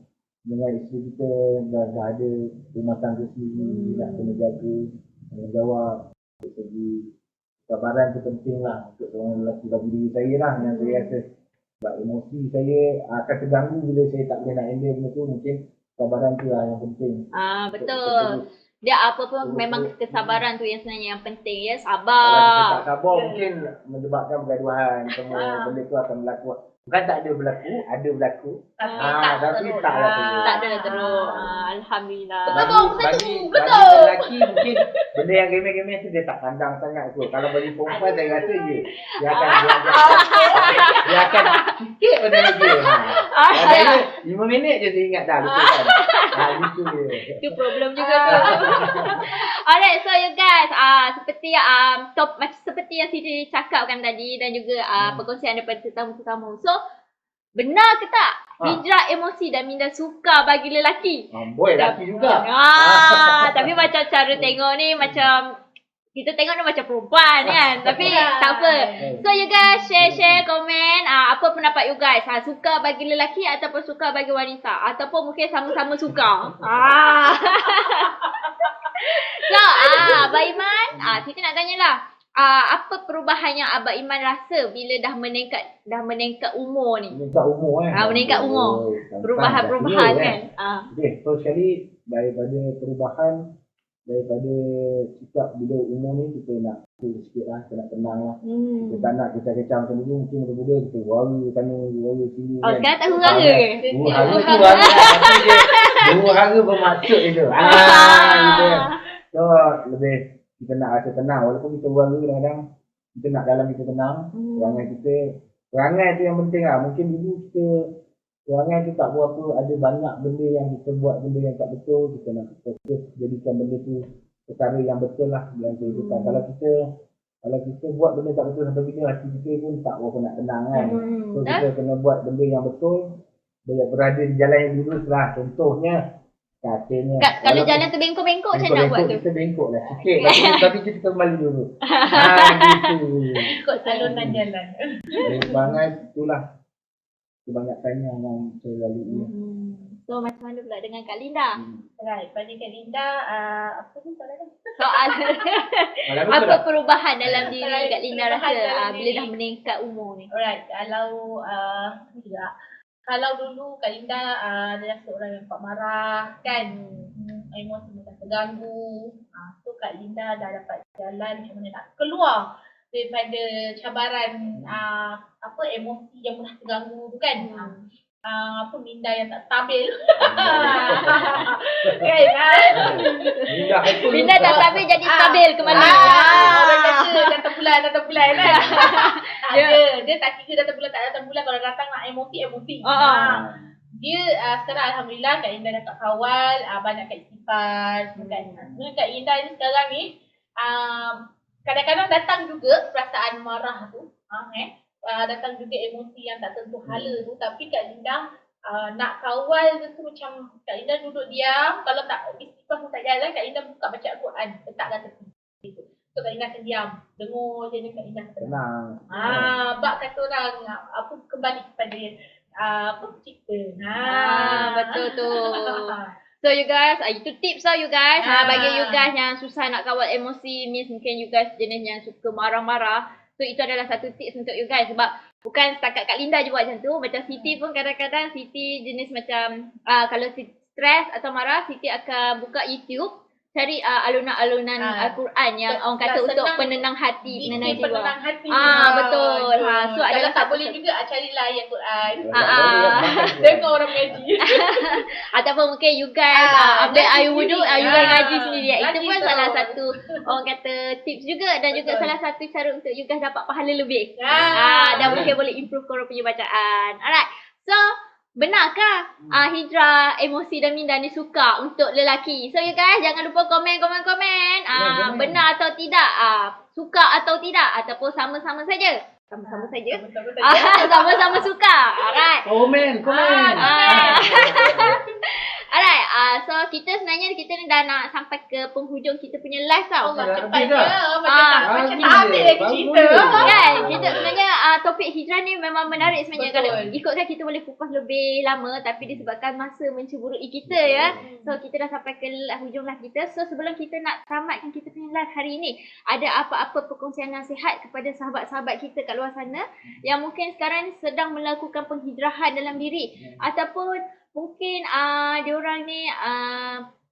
[SPEAKER 2] isteri kita dah ada rumah tangga sendiri, nak kena jaga tanggungjawab. Dari segi kesabaran tu penting lah untuk seorang lelaki bagi diri saya lah. Yang saya rasa sebab emosi saya akan terganggu bila saya tak boleh nak handle benda tu. Mungkin kesabaran tu lah yang penting.
[SPEAKER 1] Betul. Dia apa pun memang kesabaran tu yang sebenarnya yang penting ya.
[SPEAKER 2] Kalau
[SPEAKER 1] Sabar.
[SPEAKER 2] kita tak sabar mungkin menyebabkan pergaduhan. Semua benda tu akan berlaku. Bukan tak ada berlaku, ada berlaku. Tapi taklah teruk.
[SPEAKER 1] Tak ada teruk. Alhamdulillah.
[SPEAKER 2] Bagi lelaki mungkin benda yang remeh-remeh tu dia tak pandang sangat tu. Kalau bagi perempuan saya rasa dia akan sikit benda lagi. Kadang-kadang 5 minit je saya ingat dah lupa kan. Gitu dia.
[SPEAKER 1] Itu problem juga tu. Alright, so you guys, seperti yang Siti cakapkan tadi dan juga perkongsian daripada tetamu-tetamu. So, benar ke tak hijrah emosi dan minda suka bagi lelaki?
[SPEAKER 2] Boy, lelaki juga.
[SPEAKER 1] Tapi macam cara tengok ni macam kita tengok ni macam perempuan kan. Tapi tak apa. So you guys share komen apa pendapat you guys. Suka bagi lelaki ataupun suka bagi wanita ataupun mungkin sama-sama suka. So Abang Iman, Siti nak tanyalah. apa perubahan yang Abang Iman rasa bila dah meningkat umur ni?
[SPEAKER 2] Meningkat umur
[SPEAKER 1] meningkat umur. Perubahan kan.
[SPEAKER 2] Okay, first sekali daripada perubahan daripada sikap bila umur ni kita nak cool sikit lah, kita nak tenang lah. Kita tak nak kecam-kecam macam dulu, mungkin muda-muda kita wara sana, wara sini kan.
[SPEAKER 1] Sekarang tak huru-hara ke?
[SPEAKER 2] Huru-hara tu wara. Huru-hara bermaksud je. Gitu kan. So lebih kita nak rasa tenang, walaupun kita wara kadang-kadang kita nak dalam kita tenang. Perangai tu yang penting lah. Mungkin dulu kita perangai tu tak berapa, ada banyak benda yang kita buat, benda yang tak betul. Kita nak fokus jadikan benda tu perkara yang betul lah dalam kehidupan. Kalau kita buat benda tak betul sampai bila, hati kita pun tak berapa nak tenang kan. So kita kena buat benda yang betul, berada di jalan yang lurus lah. Contohnya katanya
[SPEAKER 1] kalau jalan tu bengkok-bengkok macam nak buat tu?
[SPEAKER 2] Kita bengkok lah sikit tapi kita kembali dulu. Gitu.
[SPEAKER 3] Ikut saluran jalan.
[SPEAKER 2] Perangai itulah kebanyakannya yang saya lalui.
[SPEAKER 1] So macam mana pula dengan Kak Linda?
[SPEAKER 3] Right, pada Kak Linda, apa ni soalan?
[SPEAKER 1] Soal apa perubahan dalam diri Kak Linda rasa bila dah meningkat umur ni?
[SPEAKER 3] Alright, kalau dulu Kak Linda adalah seorang yang cepat marah kan, emosi mudah terganggu. So Kak Linda dah dapat jalan macam mana nak keluar daripada cabaran emosi yang mudah terganggu tu kan. Minda yang tak stabil.
[SPEAKER 1] Minda tak stabil jadi stabil kembali.
[SPEAKER 3] Orang kata datang bulan kan. Dia tak kira datang bulan kalau datang nak emosi. Dia sekarang alhamdulillah Kak Indah dapat kawal, banyak Kak Istighfar kan. Sebenarnya Kak Indah ni sekarang ni kadang-kadang datang juga perasaan marah tu. Datang juga emosi yang tak tentu hala tu, tapi Kak Linda nak kawal tu macam Kak Linda duduk diam, kalau tak istighfar pun tak jalan, Kak Linda buka baca Al-Quran, letakkan tepi gitu. So Kak Linda akan diam, dengar je Kak Linda tenang. Bab kata orang kembali kepada cerita.
[SPEAKER 1] Betul tu. So you guys, itu tips lah you guys. Bagi you guys yang susah nak kawal emosi, mungkin you guys jenis yang suka marah-marah. So itu adalah satu tips untuk you guys. Sebab bukan setakat Kak Linda je buat macam tu. Macam Siti pun kadang-kadang Siti jenis macam kalau stres atau marah, Siti akan buka YouTube, cari alunan-alunan Al-Quran yang orang kata untuk penenang hati, penenang jiwa. Betul. So
[SPEAKER 3] kalau tak boleh juga carilah ayat Quran. Dengar orang mengaji.
[SPEAKER 1] Ataupun mungkin you guys ambil air wuduk, you guys ngaji sendiri. Itu pun salah satu orang kata tips juga, dan juga salah satu cara untuk you guys dapat pahala lebih. Dan mungkin boleh improve korang punya bacaan. Alright. So benarkah hijrah emosi dan minda ni suka untuk lelaki? So you guys jangan lupa komen. Benar atau tidak? Suka atau tidak? Ataupun sama-sama saja? Sama-sama saja? Sama-sama suka. Alright.
[SPEAKER 2] Komen.
[SPEAKER 1] Alright, so kita sebenarnya kita ni dah nak sampai ke penghujung kita punya live tau.
[SPEAKER 3] Cepatnya. Macam tak habis lagi cerita.
[SPEAKER 1] Kan, kita sebenarnya topik hijrah ni memang menarik sebenarnya. Kalau ikutkan kita boleh kupas lebih lama, tapi disebabkan masa menceburui kita ya. So kita dah sampai ke hujung live kita. So sebelum kita nak tamatkan kita punya live hari ni, ada apa-apa perkongsian nasihat kepada sahabat-sahabat kita kat luar sana yang mungkin sekarang ni sedang melakukan penghijrahan dalam diri, ataupun mungkin diorang ni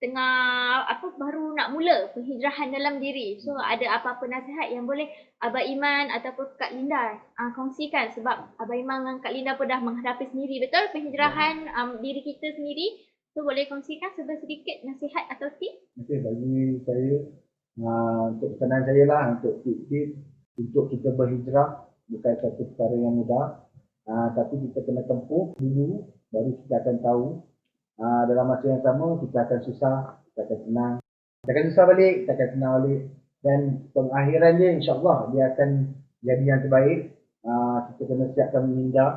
[SPEAKER 1] tengah baru nak mula penghijrahan dalam diri. So ada apa-apa nasihat yang boleh Abang Iman ataupun Kak Linda kongsikan, sebab Abang Iman dan Kak Linda pun dah menghadapi sendiri betul penghijrahan diri kita sendiri. So boleh kongsikan sedikit nasihat atau tips?
[SPEAKER 2] Okay, bagi saya untuk kesenangan saya lah, untuk tips untuk kita berhijrah bukan satu perkara yang mudah, tapi kita kena tempuh dulu, baru kita akan tahu. Dalam masa yang sama kita akan susah, kita akan senang, kita akan susah balik, kita akan senang balik, dan pengakhiran dia insyaAllah dia akan jadi yang terbaik. Kita kena siapkan menghindar,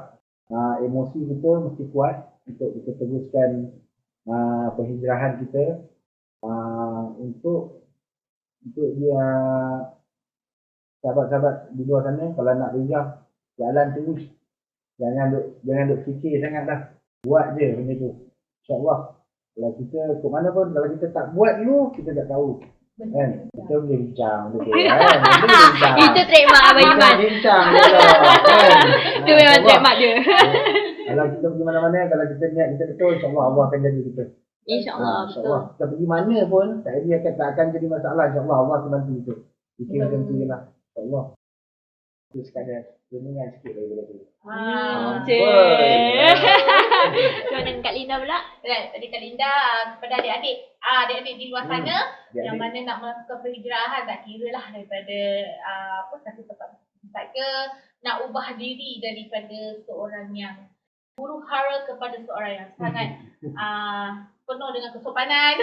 [SPEAKER 2] emosi kita mesti kuat untuk kita teruskan penghijrahan kita. Untuk dia sahabat-sahabat di luar sana, kalau nak hijrah jalan terus, jangan duk fikir sangat dah, buat je benda tu. InsyaAllah kalau kita ke mana pun, kalau kita tak buat dulu kita tak tahu Kan? Kita boleh bincang. Betul kan? Boleh bincang.
[SPEAKER 1] Itu trademark Abang
[SPEAKER 2] Kita
[SPEAKER 1] Iman.
[SPEAKER 2] bincang. Kan?
[SPEAKER 1] Itu memang trademark dia.
[SPEAKER 2] Kalau kita pergi mana-mana, kalau kita niat kita betul, insyaAllah Allah akan jadi kita.
[SPEAKER 1] InsyaAllah, betul.
[SPEAKER 2] InsyaAllah. Kita pergi mana pun, tak akan jadi masalah. InsyaAllah Allah akan bantu kita. Fikir macam tu je lah. InsyaAllah. Itu sekadar renungan sikit daripada tu.
[SPEAKER 1] Cik. Macam mana Kak Linda pula?
[SPEAKER 3] Right, tadi Kak Linda kepada adik-adik di luar sana yang mana nak melakukan perhijrahan, tak kira lah daripada satu tempat ke nak ubah diri daripada seorang yang huru hara kepada seorang yang sangat penuh dengan kesopanan.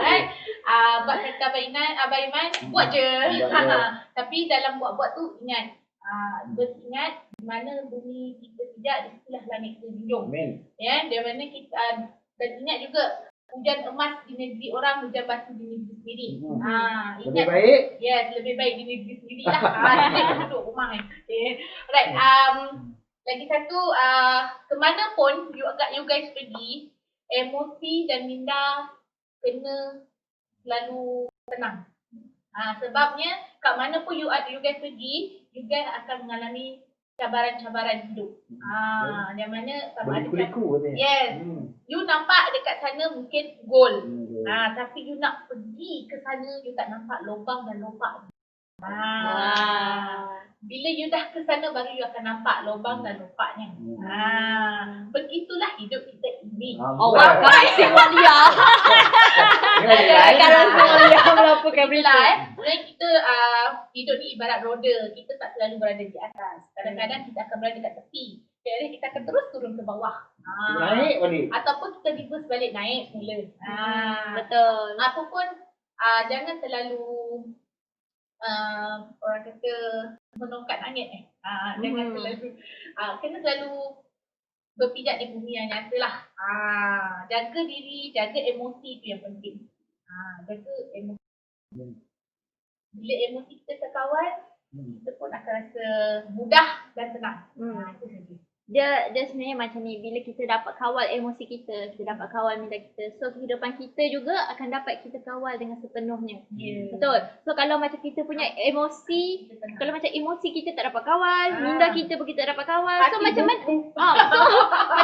[SPEAKER 3] Right? Buat kata Abang Iman, buat je. Tapi dalam buat-buat tu ingat, beringat di mana bumi kita tidak, di situlah langit kita junjung. Ya, di mana kita dan ingat juga hujan emas di negeri orang, hujan batu di negeri sendiri.
[SPEAKER 2] Lebih baik?
[SPEAKER 3] Yes, lebih baik di negeri sendiri lah. Kita duduk rumah kan. Okay. Right. Lagi satu, kemana pun you guys pergi, emosi dan minda kena selalu tenang. Sebabnya kat mana pun you guys pergi, you guys akan mengalami cabaran-cabaran hidup. Yang mana sama ada yes. You nampak dekat sana mungkin goal. Tapi you nak pergi ke sana, you tak nampak lubang dan lompak. Bila you dah ke sana baru you akan nampak lubang dan lompaknya. Begitulah hidup kita ini.
[SPEAKER 1] Orang kasi walia. Kalau walia melakukan berita.
[SPEAKER 3] Sebenarnya kita hidup ni ibarat roda. Kita tak selalu berada di atas. Kadang-kadang kita akan berada dekat tepi. Jadi kita akan terus turun ke bawah.
[SPEAKER 2] Naik balik.
[SPEAKER 3] Ataupun kita reverse balik naik semula.
[SPEAKER 1] Betul.
[SPEAKER 3] Ataupun jangan terlalu orang kata menongkat langit jangan selalu kena selalu berpijak di bumi yang nyata lah. Jaga diri, jaga emosi, tu yang penting. Jaga emosi. Bila emosi kita terkawal, kita pun akan rasa mudah dan tenang. Itu saja.
[SPEAKER 1] Dia sebenarnya macam ni, bila kita dapat kawal emosi kita dapat kawal minda kita, so kehidupan kita juga akan dapat kita kawal dengan sepenuhnya. Betul. So kalau macam kita punya emosi, kalau macam emosi kita tak dapat kawal, minda kita pun kita tak dapat kawal, so macam mana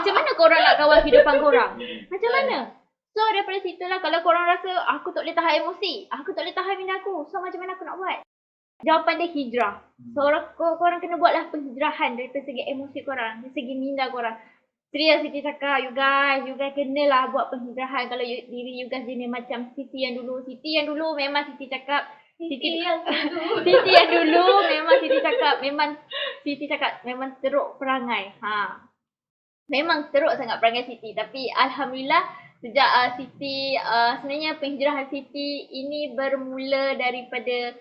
[SPEAKER 1] macam mana korang nak kawal kehidupan korang? Macam mana? So daripada situ lah, kalau korang rasa aku tak boleh tahan emosi, aku tak boleh tahan minda aku, so macam mana aku nak buat? Jawapan dia hijrah. So korang kena buatlah penghijrahan dari segi emosi korang, dari segi minda korang. Serius Siti cakap, you guys kenalah buat penghijrahan. Kalau diri you guys jenis macam Siti yang dulu memang Siti cakap Siti yang dulu memang Siti cakap memang teruk perangai. Memang teruk sangat perangai Siti, tapi alhamdulillah sejak Siti sebenarnya penghijrahan Siti ini bermula daripada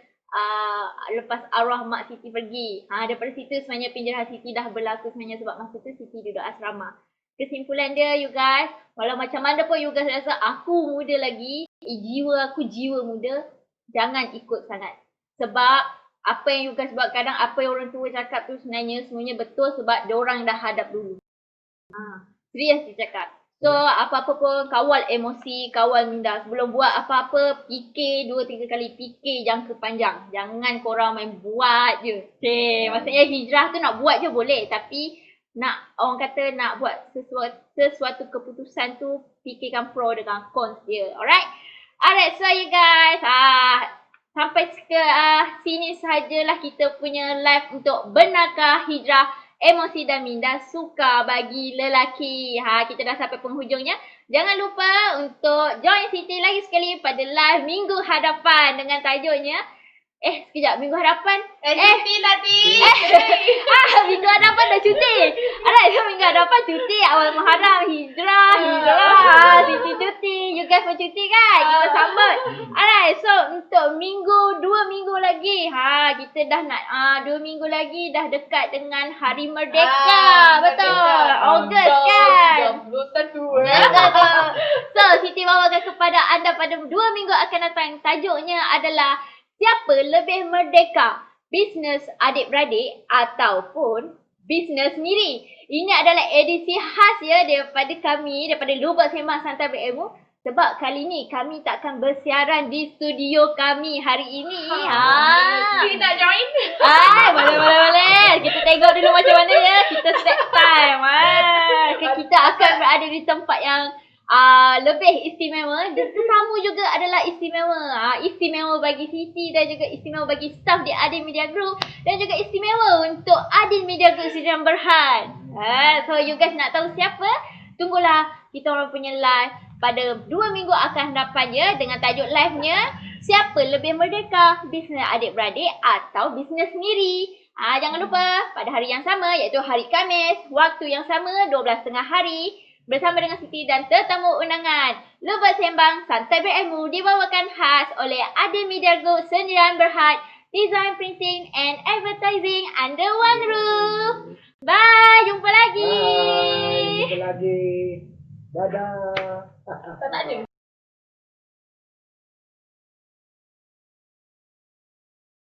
[SPEAKER 1] lepas arwah mak Siti pergi. Daripada situ sebenarnya penghijrahan Siti dah berlaku sebenarnya, sebab masa tu Siti duduk asrama. Kesimpulan dia, you guys, walau macam mana pun you guys rasa aku muda lagi, jiwa aku jiwa muda, jangan ikut sangat. Sebab apa yang you guys buat kadang, apa yang orang tua cakap tu semuanya betul, sebab diorang dah hadap dulu. Serius dia cakap. So apa-apa pun kawal emosi, kawal minda. Sebelum buat apa-apa, fikir 2-3 kali, fikir jangka panjang. Jangan korang main buat je. Maksudnya hijrah tu nak buat je boleh, tapi nak orang kata nak buat sesuatu keputusan tu, fikirkan pro dengan cons dia. Alright, so you guys, sampai sini sahajalah kita punya live untuk benarkah hijrah emosi dan minda suka bagi lelaki. Kita dah sampai penghujungnya. Jangan lupa untuk join Siti lagi sekali pada live minggu hadapan dengan tajuknya sekejap, minggu hadapan
[SPEAKER 3] cuti nanti.
[SPEAKER 1] Minggu hadapan dah cuti. Alright, so minggu hadapan cuti awal Muharram, hijrah. Siti cuti, you guys pun cuti kan? Kita sambut. Alright, so untuk 2 minggu lagi, kita dah nak 2 minggu lagi dah dekat dengan Hari Merdeka. Betul, Ogos kan? 21. So Siti bawakan kepada anda pada 2 minggu akan datang. Tajuknya adalah siapa lebih merdeka? Bisnes adik-beradik ataupun bisnes sendiri? Ini adalah edisi khas ya daripada kami, daripada Lubuk Sembang Santai Berilmu. Sebab kali ni kami takkan bersiaran di studio kami hari ini.
[SPEAKER 3] Kita nak join.
[SPEAKER 1] Boleh. Kita tengok dulu macam mana ya. Kita set time. Kita akan berada di tempat yang lebih istimewa. Dan tetamu juga adalah istimewa. Istimewa bagi Siti dan juga istimewa bagi staff di Adin Media Group. Dan juga istimewa untuk Adin Media Group Sdn Bhd. So you guys nak tahu siapa? Tunggulah kita orang punya live pada 2 minggu akan hadapannya dengan tajuk live-nya siapa lebih merdeka, bisnes adik-beradik atau bisnes sendiri. Jangan lupa pada hari yang sama iaitu hari Khamis, waktu yang sama 12.30 hari bersama dengan Siti dan tetamu undangan. Lebat Sembang Santai Berilmu dibawakan khas oleh Adin Media Group Sdn Bhd, Design Printing and Advertising under one roof. Bye, jumpa lagi.
[SPEAKER 2] Bye, jumpa lagi. Dadah.
[SPEAKER 3] Tak ada.